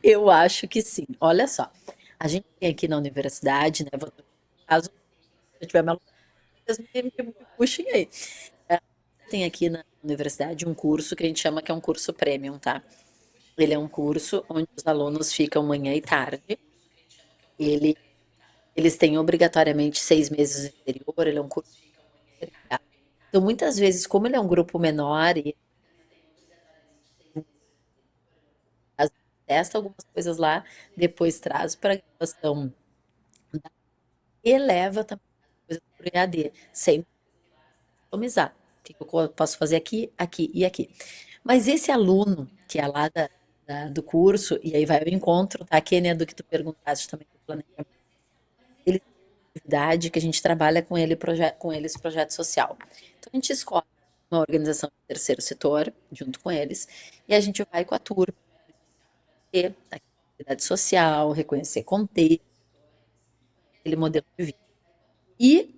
Eu acho que sim. Olha só, a gente tem aqui na universidade, né? Caso eu tiver me alugando, vocês me puxem aí. Tem aqui na universidade um curso que a gente chama que é um curso premium, tá? Ele é um curso onde os alunos ficam manhã e tarde. Ele, eles têm obrigatoriamente 6 meses no exterior, ele é um curso. Então, muitas vezes, como ele é um grupo menor e às vezes testa algumas coisas lá, depois traz para a graduação e leva também coisas para o EAD, sem customizar. O que eu posso fazer aqui, aqui e aqui. Mas esse aluno que é lá do curso, e aí vai ao encontro, tá? Kênia, do que tu perguntaste também do planejamento, ele tem uma atividade que a gente trabalha com ele, com eles projeto social. Então a gente escolhe uma organização de terceiro setor, junto com eles, e a gente vai com a turma, ter atividade social, reconhecer contexto, aquele modelo de vida. E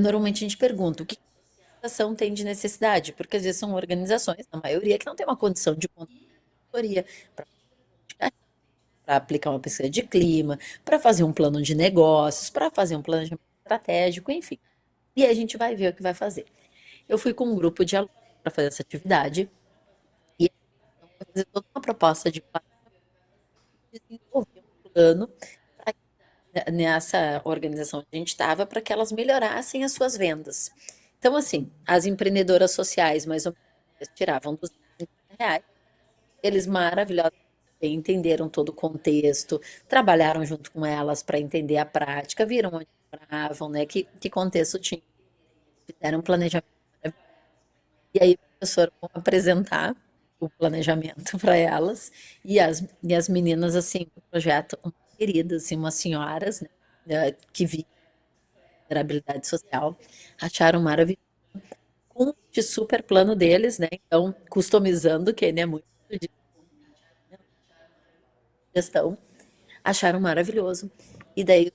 normalmente a gente pergunta o que a organização tem de necessidade, porque às vezes são organizações, na maioria, que não tem uma condição de consultoria para aplicar uma pesquisa de clima, para fazer um plano de negócios, para fazer um planejamento estratégico, enfim. E aí a gente vai ver o que vai fazer. Eu fui com um grupo de alunos para fazer essa atividade e vou fazer toda uma proposta de desenvolver um plano nessa organização onde a gente estava para que elas melhorassem as suas vendas. Então, assim, as empreendedoras sociais, mais ou menos, tiravam R$ 250. Eles maravilhosamente entenderam todo o contexto, trabalharam junto com elas para entender a prática, viram onde moravam, né? Que contexto tinha. Fizeram um planejamento. E aí, o professor vai apresentar o planejamento para elas, e as meninas, assim, o projeto, umas queridas, assim, umas senhoras, né, que viram vulnerabilidade social, acharam maravilhoso, com o super plano deles, né? Então, customizando, que ele é muito de gestão, acharam maravilhoso. E daí,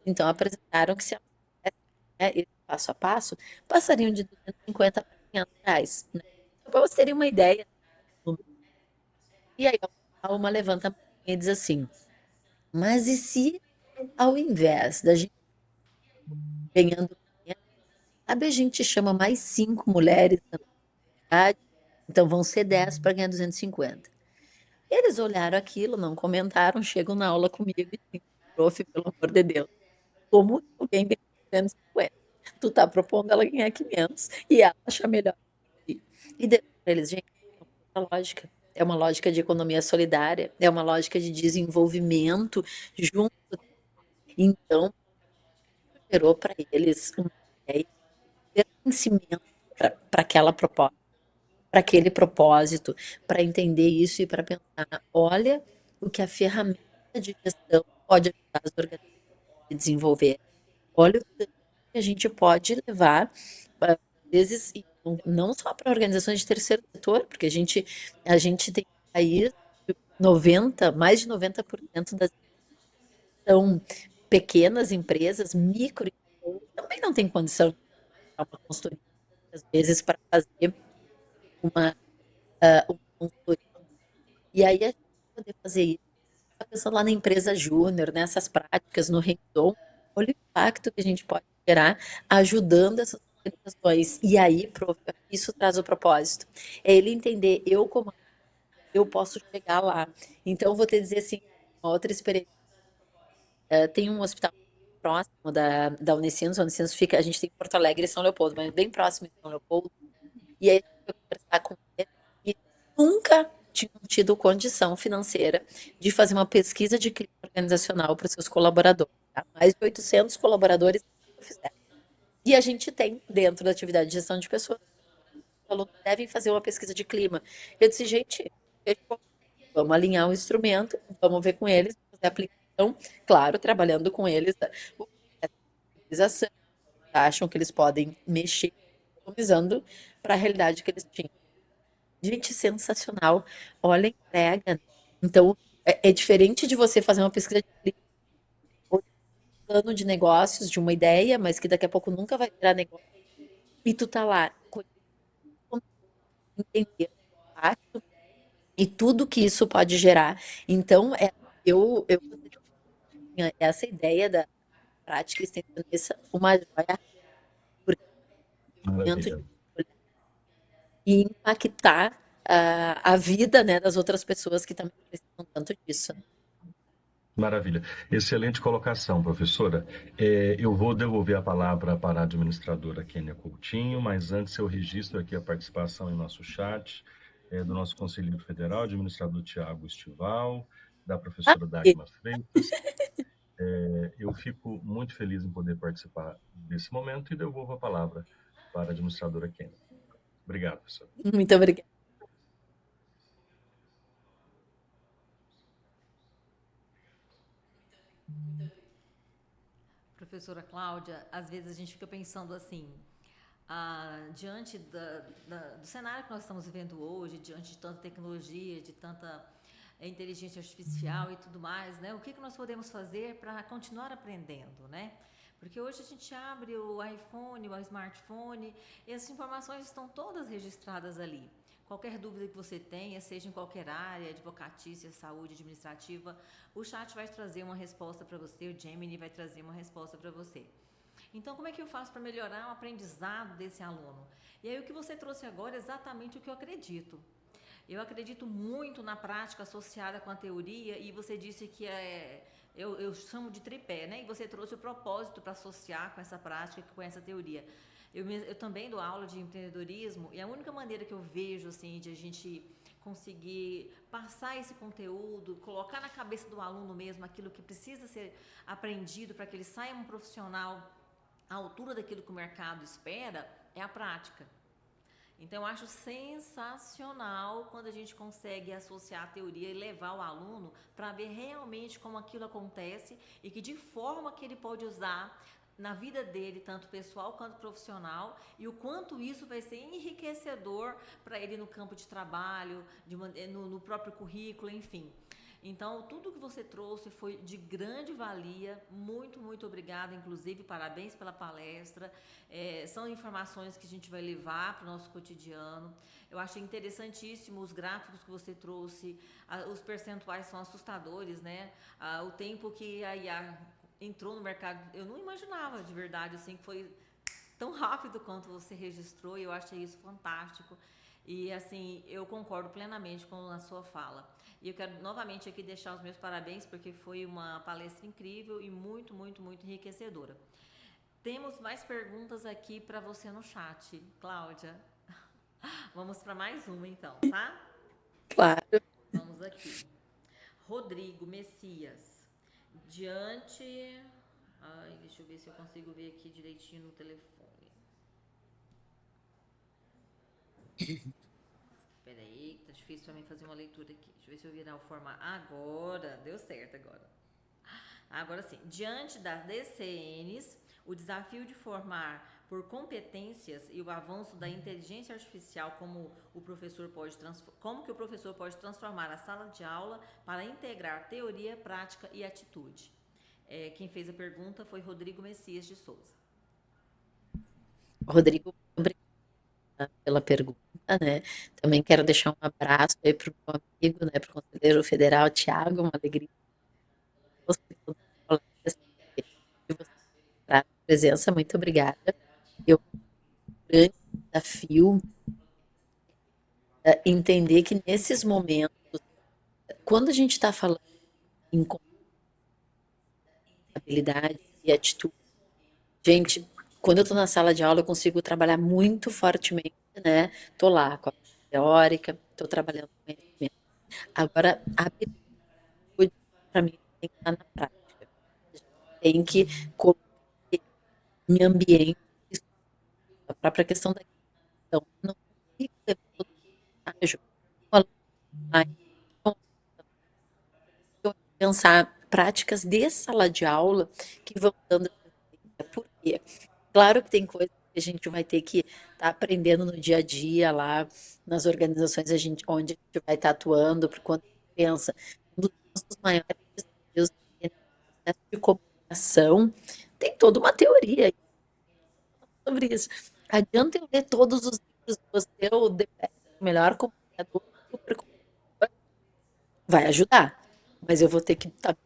então, apresentaram que se elas fizessem, né, esse passo a passo, passariam de 250 para R$ 500, né? Para vocês terem uma ideia. E aí, uma levanta a mão e diz assim: mas e se ao invés da gente ganhando, sabe, a gente chama mais 5 mulheres na cidade, então vão ser 10 para ganhar 250. Eles olharam aquilo, não comentaram, chegam na aula comigo e dizem: prof, pelo amor de Deus, como alguém ganha 250? Tu tá propondo ela ganhar 500 e ela acha melhor. E depois para eles, gente, é uma lógica. É uma lógica de economia solidária, é uma lógica de desenvolvimento junto. Então, gerou para eles uma ideia de pertencimento para aquela proposta, para aquele propósito, para entender isso e para pensar: olha o que a ferramenta de gestão pode ajudar as organizações a desenvolver. Olha o que a gente pode levar, às vezes, e não só para organizações de terceiro setor, porque a gente tem aí 90, mais de 90% das são pequenas empresas, micro, também não tem condição de dar uma consultoria, às vezes, para fazer uma, uma consultoria. E aí a gente poder fazer isso, tá pensando lá na empresa júnior, nessas práticas, no hands-on, olha o impacto que a gente pode gerar ajudando essas organizações. E aí, prof, isso traz o propósito. É ele entender, eu posso chegar lá. Então, vou te dizer assim, uma outra experiência. Tem um hospital próximo da Unicinos. A Unicinos fica, a gente tem Porto Alegre e São Leopoldo, mas bem próximo de São Leopoldo. E aí, eu conversar com ele e nunca tinham tido condição financeira de fazer uma pesquisa de clima organizacional para os seus colaboradores. Tá? Mais de 800 colaboradores fizeram. E a gente tem, dentro da atividade de gestão de pessoas, os alunos devem fazer uma pesquisa de clima. Eu disse, gente, vamos alinhar o instrumento, vamos ver com eles, fazer a aplicação, claro, trabalhando com eles, a utilização, acham que eles podem mexer, customizando para a realidade que eles tinham. Gente, sensacional. Olha a entrega. Então, é diferente de você fazer uma pesquisa de plano de negócios, de uma ideia, mas que daqui a pouco nunca vai virar negócio. E tu tá lá entender o impacto e tudo que isso pode gerar. Então, eu tinha essa ideia da prática extensionista, uma joia, porque é um momento Maravilha. de olhar e impactar a vida, né, das outras pessoas que também precisam tanto disso. Maravilha. Excelente colocação, professora. Eu vou devolver a palavra para a administradora Kênia Coutinho, mas antes eu registro aqui a participação em nosso chat do nosso conselheiro federal, administrador Tiago Estival, da Ah, professora Dagmar Freitas. Eu fico muito feliz em poder participar desse momento e devolvo a palavra para a administradora Kênia. Obrigado, professora. muito obrigada. Professora Cláudia, às vezes a gente fica pensando assim, diante do cenário que nós estamos vivendo hoje, diante de tanta tecnologia, de tanta inteligência artificial e tudo mais, né? O que nós podemos fazer para continuar aprendendo, né? Porque hoje a gente abre o iPhone, o smartphone, e as informações estão todas registradas ali. Qualquer dúvida que você tenha, seja em qualquer área, advocatícia, saúde, administrativa, o chat vai trazer uma resposta para você, o Gemini vai trazer uma resposta para você. Então, como é que eu faço para melhorar o aprendizado desse aluno? E aí, o que você trouxe agora é exatamente o que eu acredito. Eu acredito muito na prática associada com a teoria, e você disse que eu chamo de tripé, né? E você trouxe o propósito para associar com essa prática, com essa teoria. Eu também dou aula de empreendedorismo, e a única maneira que eu vejo, assim, de a gente conseguir passar esse conteúdo, colocar na cabeça do aluno mesmo aquilo que precisa ser aprendido para que ele saia um profissional à altura daquilo que o mercado espera, é a prática. Então, eu acho sensacional quando a gente consegue associar a teoria e levar o aluno para ver realmente como aquilo acontece e que de forma que ele pode usar na vida dele, tanto pessoal quanto profissional, e o quanto isso vai ser enriquecedor para ele no campo de trabalho, no próprio currículo, enfim. Então, tudo que você trouxe foi de grande valia, muito, muito obrigada, inclusive, parabéns pela palestra, são informações que a gente vai levar para o nosso cotidiano. Eu achei interessantíssimo os gráficos que você trouxe, os percentuais são assustadores, né? O tempo que a IA entrou no mercado, eu não imaginava de verdade, assim, que foi tão rápido quanto você registrou, e eu achei isso fantástico. E, assim, eu concordo plenamente com a sua fala. E eu quero novamente aqui deixar os meus parabéns, porque foi uma palestra incrível e muito, muito, muito enriquecedora. Temos mais perguntas aqui para você no chat, Cláudia. Vamos para mais uma, então, tá? Claro. Vamos aqui. Rodrigo Messias. Diante... Ai, deixa eu ver se eu consigo ver aqui direitinho no telefone. Peraí, tá difícil pra mim fazer uma leitura aqui. Deixa eu ver se eu virar o formato. Agora, deu certo agora. Agora sim. Diante das DCNs, o desafio de formar por competências e o avanço da inteligência artificial, como que o professor pode transformar a sala de aula para integrar teoria, prática e atitude. Quem fez a pergunta foi Rodrigo Messias de Souza. Rodrigo, obrigada pela pergunta, né? Também quero deixar um abraço aí para o meu amigo, né, para o conselheiro federal, Tiago, uma alegria de você a presença, muito obrigada. Um grande desafio entender que nesses momentos, quando a gente está falando em habilidade e atitude, gente, quando eu estou na sala de aula, eu consigo trabalhar muito fortemente, né? Estou lá com a teórica, estou trabalhando com conhecimento. Agora, a habilidade, para mim, tem que estar na prática. Tem que colocar em ambiente, a própria questão da questão. Não consigo levar todo estágio, mas pensar práticas de sala de aula que vão dando. Por quê? Claro que tem coisas que a gente vai ter que estar aprendendo no dia a dia lá nas organizações onde a gente vai estar atuando, porque quando a gente pensa, um dos nossos maiores desafios é o processo de comunicação, tem toda uma teoria sobre isso. Adianta eu ler todos os livros que você ou melhor comunicador, super comunicador, vai ajudar, mas eu vou ter que estar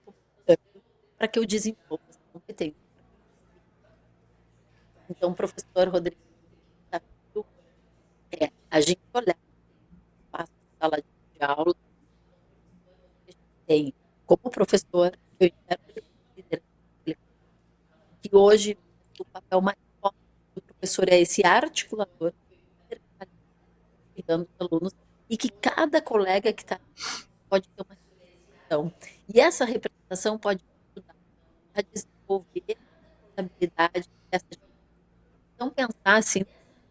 para que eu desenvolva essa competência. Então, professor Rodrigo, o desafio é a gente olhar para a sala de aula que a gente tem como professor, eu espero que hoje o papel mais forte do professor é esse articulador, cuidando dos alunos, e que cada colega que está pode ter uma representação. E essa representação pode ajudar a desenvolver essa habilidade, essa não pensar assim,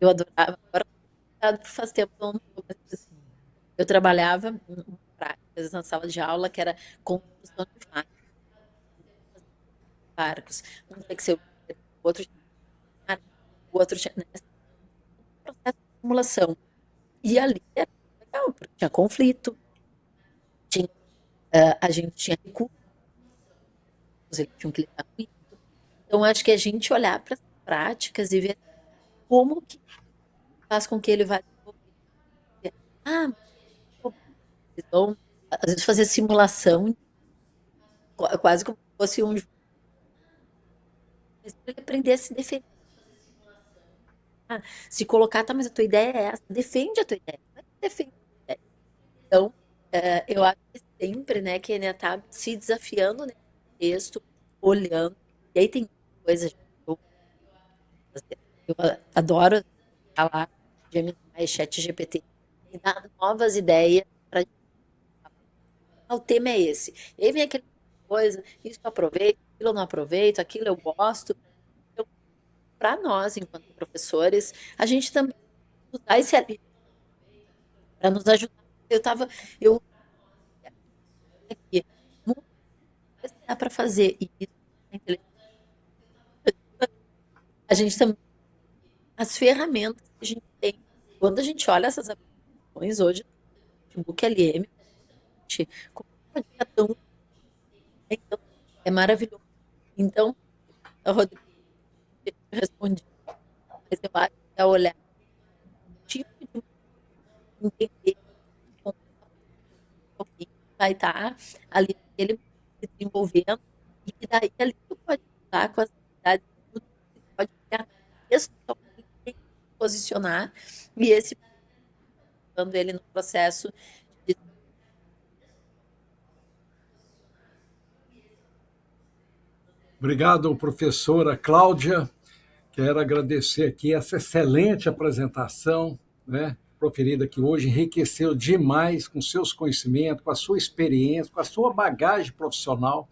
eu adorava, agora faz tempo que eu não tô mais assim. Eu trabalhava em práticas na sala de aula que era construção de barcos. Um tinha que ser o outro, o outro tinha, né? Processo de simulação. E ali era legal, porque tinha conflito, tinha, a gente tinha recursos, eles tinham que lidar com isso. Então, acho que a gente olhar para as práticas e ver como que faz com que ele vá desenvolver. Ah, eles vão, às vezes, fazer simulação, quase como se fosse um jogo, mas para ele aprender a se defender. Ah, se colocar, tá, mas a tua ideia é essa, defende a tua ideia, mas defende a tua ideia. Então, eu acho que sempre, né, que ele está se desafiando nesse texto, olhando, e aí tem coisas, eu adoro falar Gemini, ChatGPT, e dar novas ideias para o tema é esse. E aí vem aquela coisa, isso eu aproveito, aquilo eu não aproveito, aquilo eu gosto. Então, para nós, enquanto professores, a gente também usar esse ali para nos ajudar. Eu aqui, muita coisa dá para fazer, e isso é inteligência. A gente também, as ferramentas que a gente tem, quando a gente olha essas aplicações hoje, notebook LM, como pode ficar tão, então, é maravilhoso. Então, Rodrigo, eu respondi, mas eu acho que é olhar o tipo de entender como vai estar ali ele se desenvolvendo, e que daí ali tu pode estar com as habilidades, tu pode criar texto, se posicionar, e esse quando ele no processo de Obrigado, professora Cláudia. Quero agradecer aqui essa excelente apresentação, né, proferida aqui hoje, enriqueceu demais com seus conhecimentos, com a sua experiência, com a sua bagagem profissional.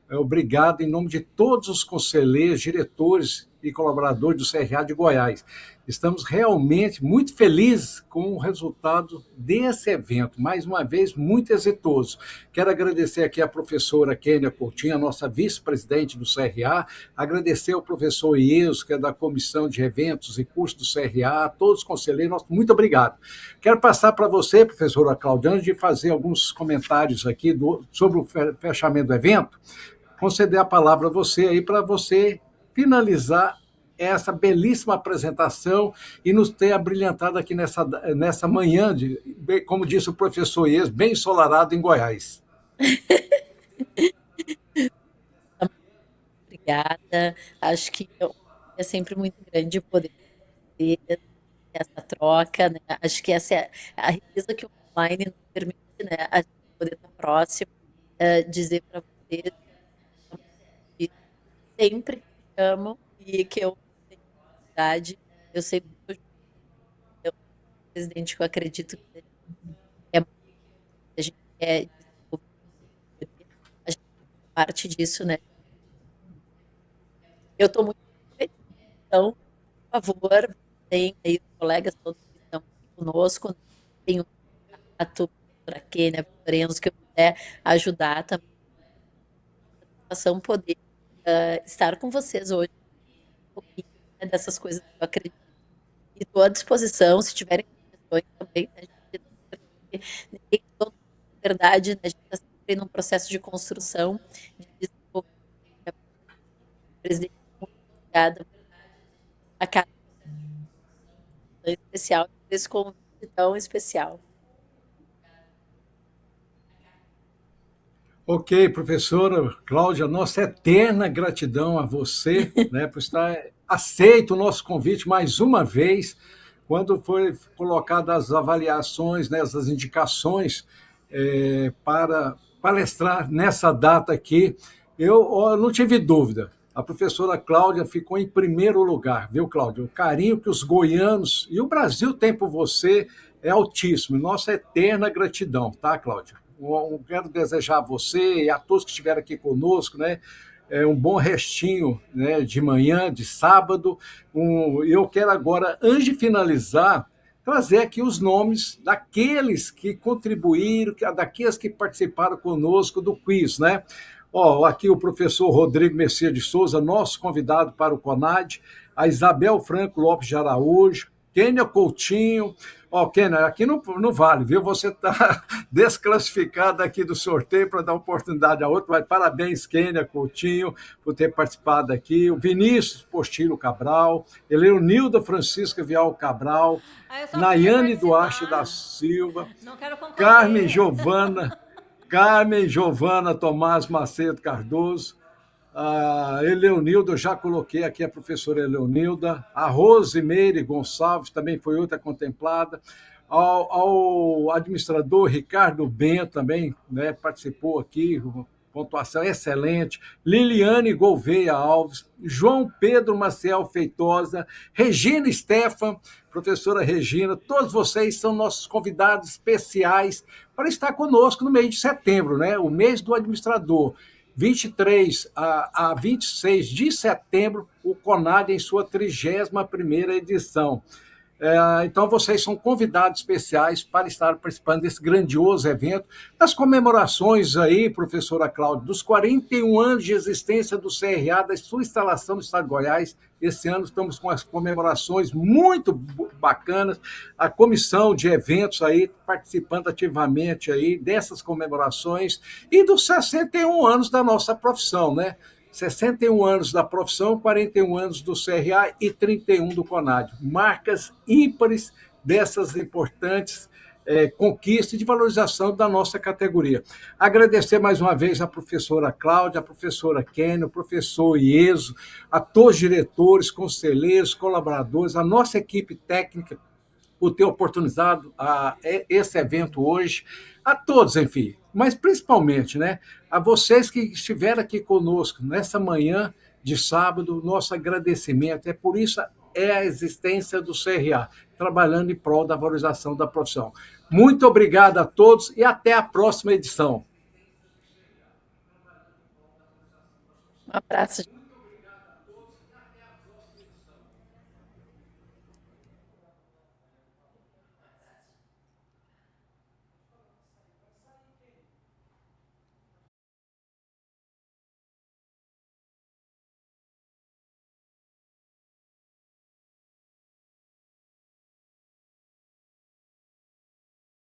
Obrigado em nome de todos os conselheiros, diretores e colaboradores do CRA de Goiás. Estamos realmente muito felizes com o resultado desse evento, mais uma vez, muito exitoso. Quero agradecer aqui a professora Kênia Coutinho, a nossa vice-presidente do CRA, agradecer ao professor Ies, que é da Comissão de Eventos e Cursos do CRA, a todos os conselheiros, muito obrigado. Quero passar para você, professora Cláudia, antes de fazer alguns comentários aqui sobre o fechamento do evento, conceder a palavra a você aí para você finalizar essa belíssima apresentação e nos ter abrilhantado aqui nessa manhã, como disse o professor Ies, bem ensolarado em Goiás. obrigada. Acho que é sempre muito grande poder ter essa troca, né? Acho que essa é a riqueza que o online nos permite, né? A gente poder estar próximo, dizer para vocês que sempre me chamam e que eu tenho verdade. Eu sempre eu, presidente, que eu acredito que é, a gente é a gente é parte disso, né? Eu estou muito feliz, então, por favor, tem aí os colegas todos que estão aqui conosco, tem o contato para quê, né, por Enzo, que eu puder ajudar também, a poder estar com vocês hoje, um pouquinho, né, dessas coisas que eu acredito. E estou à disposição, se tiverem questões também, né, ninguém, na verdade, né, a gente está sempre num processo de construção, de desenvolvimento. Presidente, muito obrigada a cada especial desse convite. tão especial. Ok, professora Cláudia, nossa eterna gratidão a você, né, por estar aceito o nosso convite mais uma vez, quando foi colocadas as avaliações, né, as indicações para palestrar nessa data aqui. Eu não tive dúvida, a professora Cláudia ficou em primeiro lugar, viu, Cláudia? O carinho que os goianos e o Brasil têm por você é altíssimo. Nossa eterna gratidão, tá, Cláudia? Eu quero desejar a você e a todos que estiveram aqui conosco, né, um bom restinho, né, de manhã, de sábado. Eu quero agora, antes de finalizar, trazer aqui os nomes daqueles que contribuíram, daqueles que participaram conosco do quiz, né? Aqui o professor Rodrigo Messias de Souza, nosso convidado para o CONAD, a Isabel Franco Lopes de Araújo, Kênia Coutinho. Kênia, aqui não vale, viu? Você está desclassificado aqui do sorteio para dar oportunidade a outro, mas parabéns, Kênia Coutinho, por ter participado aqui. O Vinícius Postilho Cabral, Eleonilda Francisca Vial Cabral, Nayane Duarte da Silva, Carmen Giovana Tomás Macedo Cardoso, a Eleonilda, eu já coloquei aqui a professora Eleonilda, a Rosimeire Gonçalves também foi outra contemplada, ao administrador Ricardo Bento também, né, participou aqui, pontuação excelente, Liliane Gouveia Alves, João Pedro Maciel Feitosa, Regina Stefan, professora Regina, todos vocês são nossos convidados especiais para estar conosco no mês de setembro, né, o mês do administrador. 23 a 26 de setembro, o CONAD em sua 31ª edição. Então, vocês são convidados especiais para estar participando desse grandioso evento, das comemorações aí, professora Cláudia, dos 41 anos de existência do CRA, da sua instalação no estado de Goiás. Esse ano estamos com as comemorações muito bacanas, a comissão de eventos aí participando ativamente aí dessas comemorações e dos 61 anos da nossa profissão, né? 61 anos da profissão, 41 anos do CRA e 31 do CONAD. Marcas ímpares dessas importantes conquistas de valorização da nossa categoria. Agradecer mais uma vez a professora Cláudia, a professora Kênia, o professor Ieso, a todos os diretores, conselheiros, colaboradores, a nossa equipe técnica, por ter oportunizado esse evento hoje, a todos, enfim, mas principalmente, né, a vocês que estiveram aqui conosco nessa manhã de sábado, nosso agradecimento, por isso a existência do CRA, trabalhando em prol da valorização da profissão. Muito obrigado a todos e até a próxima edição. Um abraço.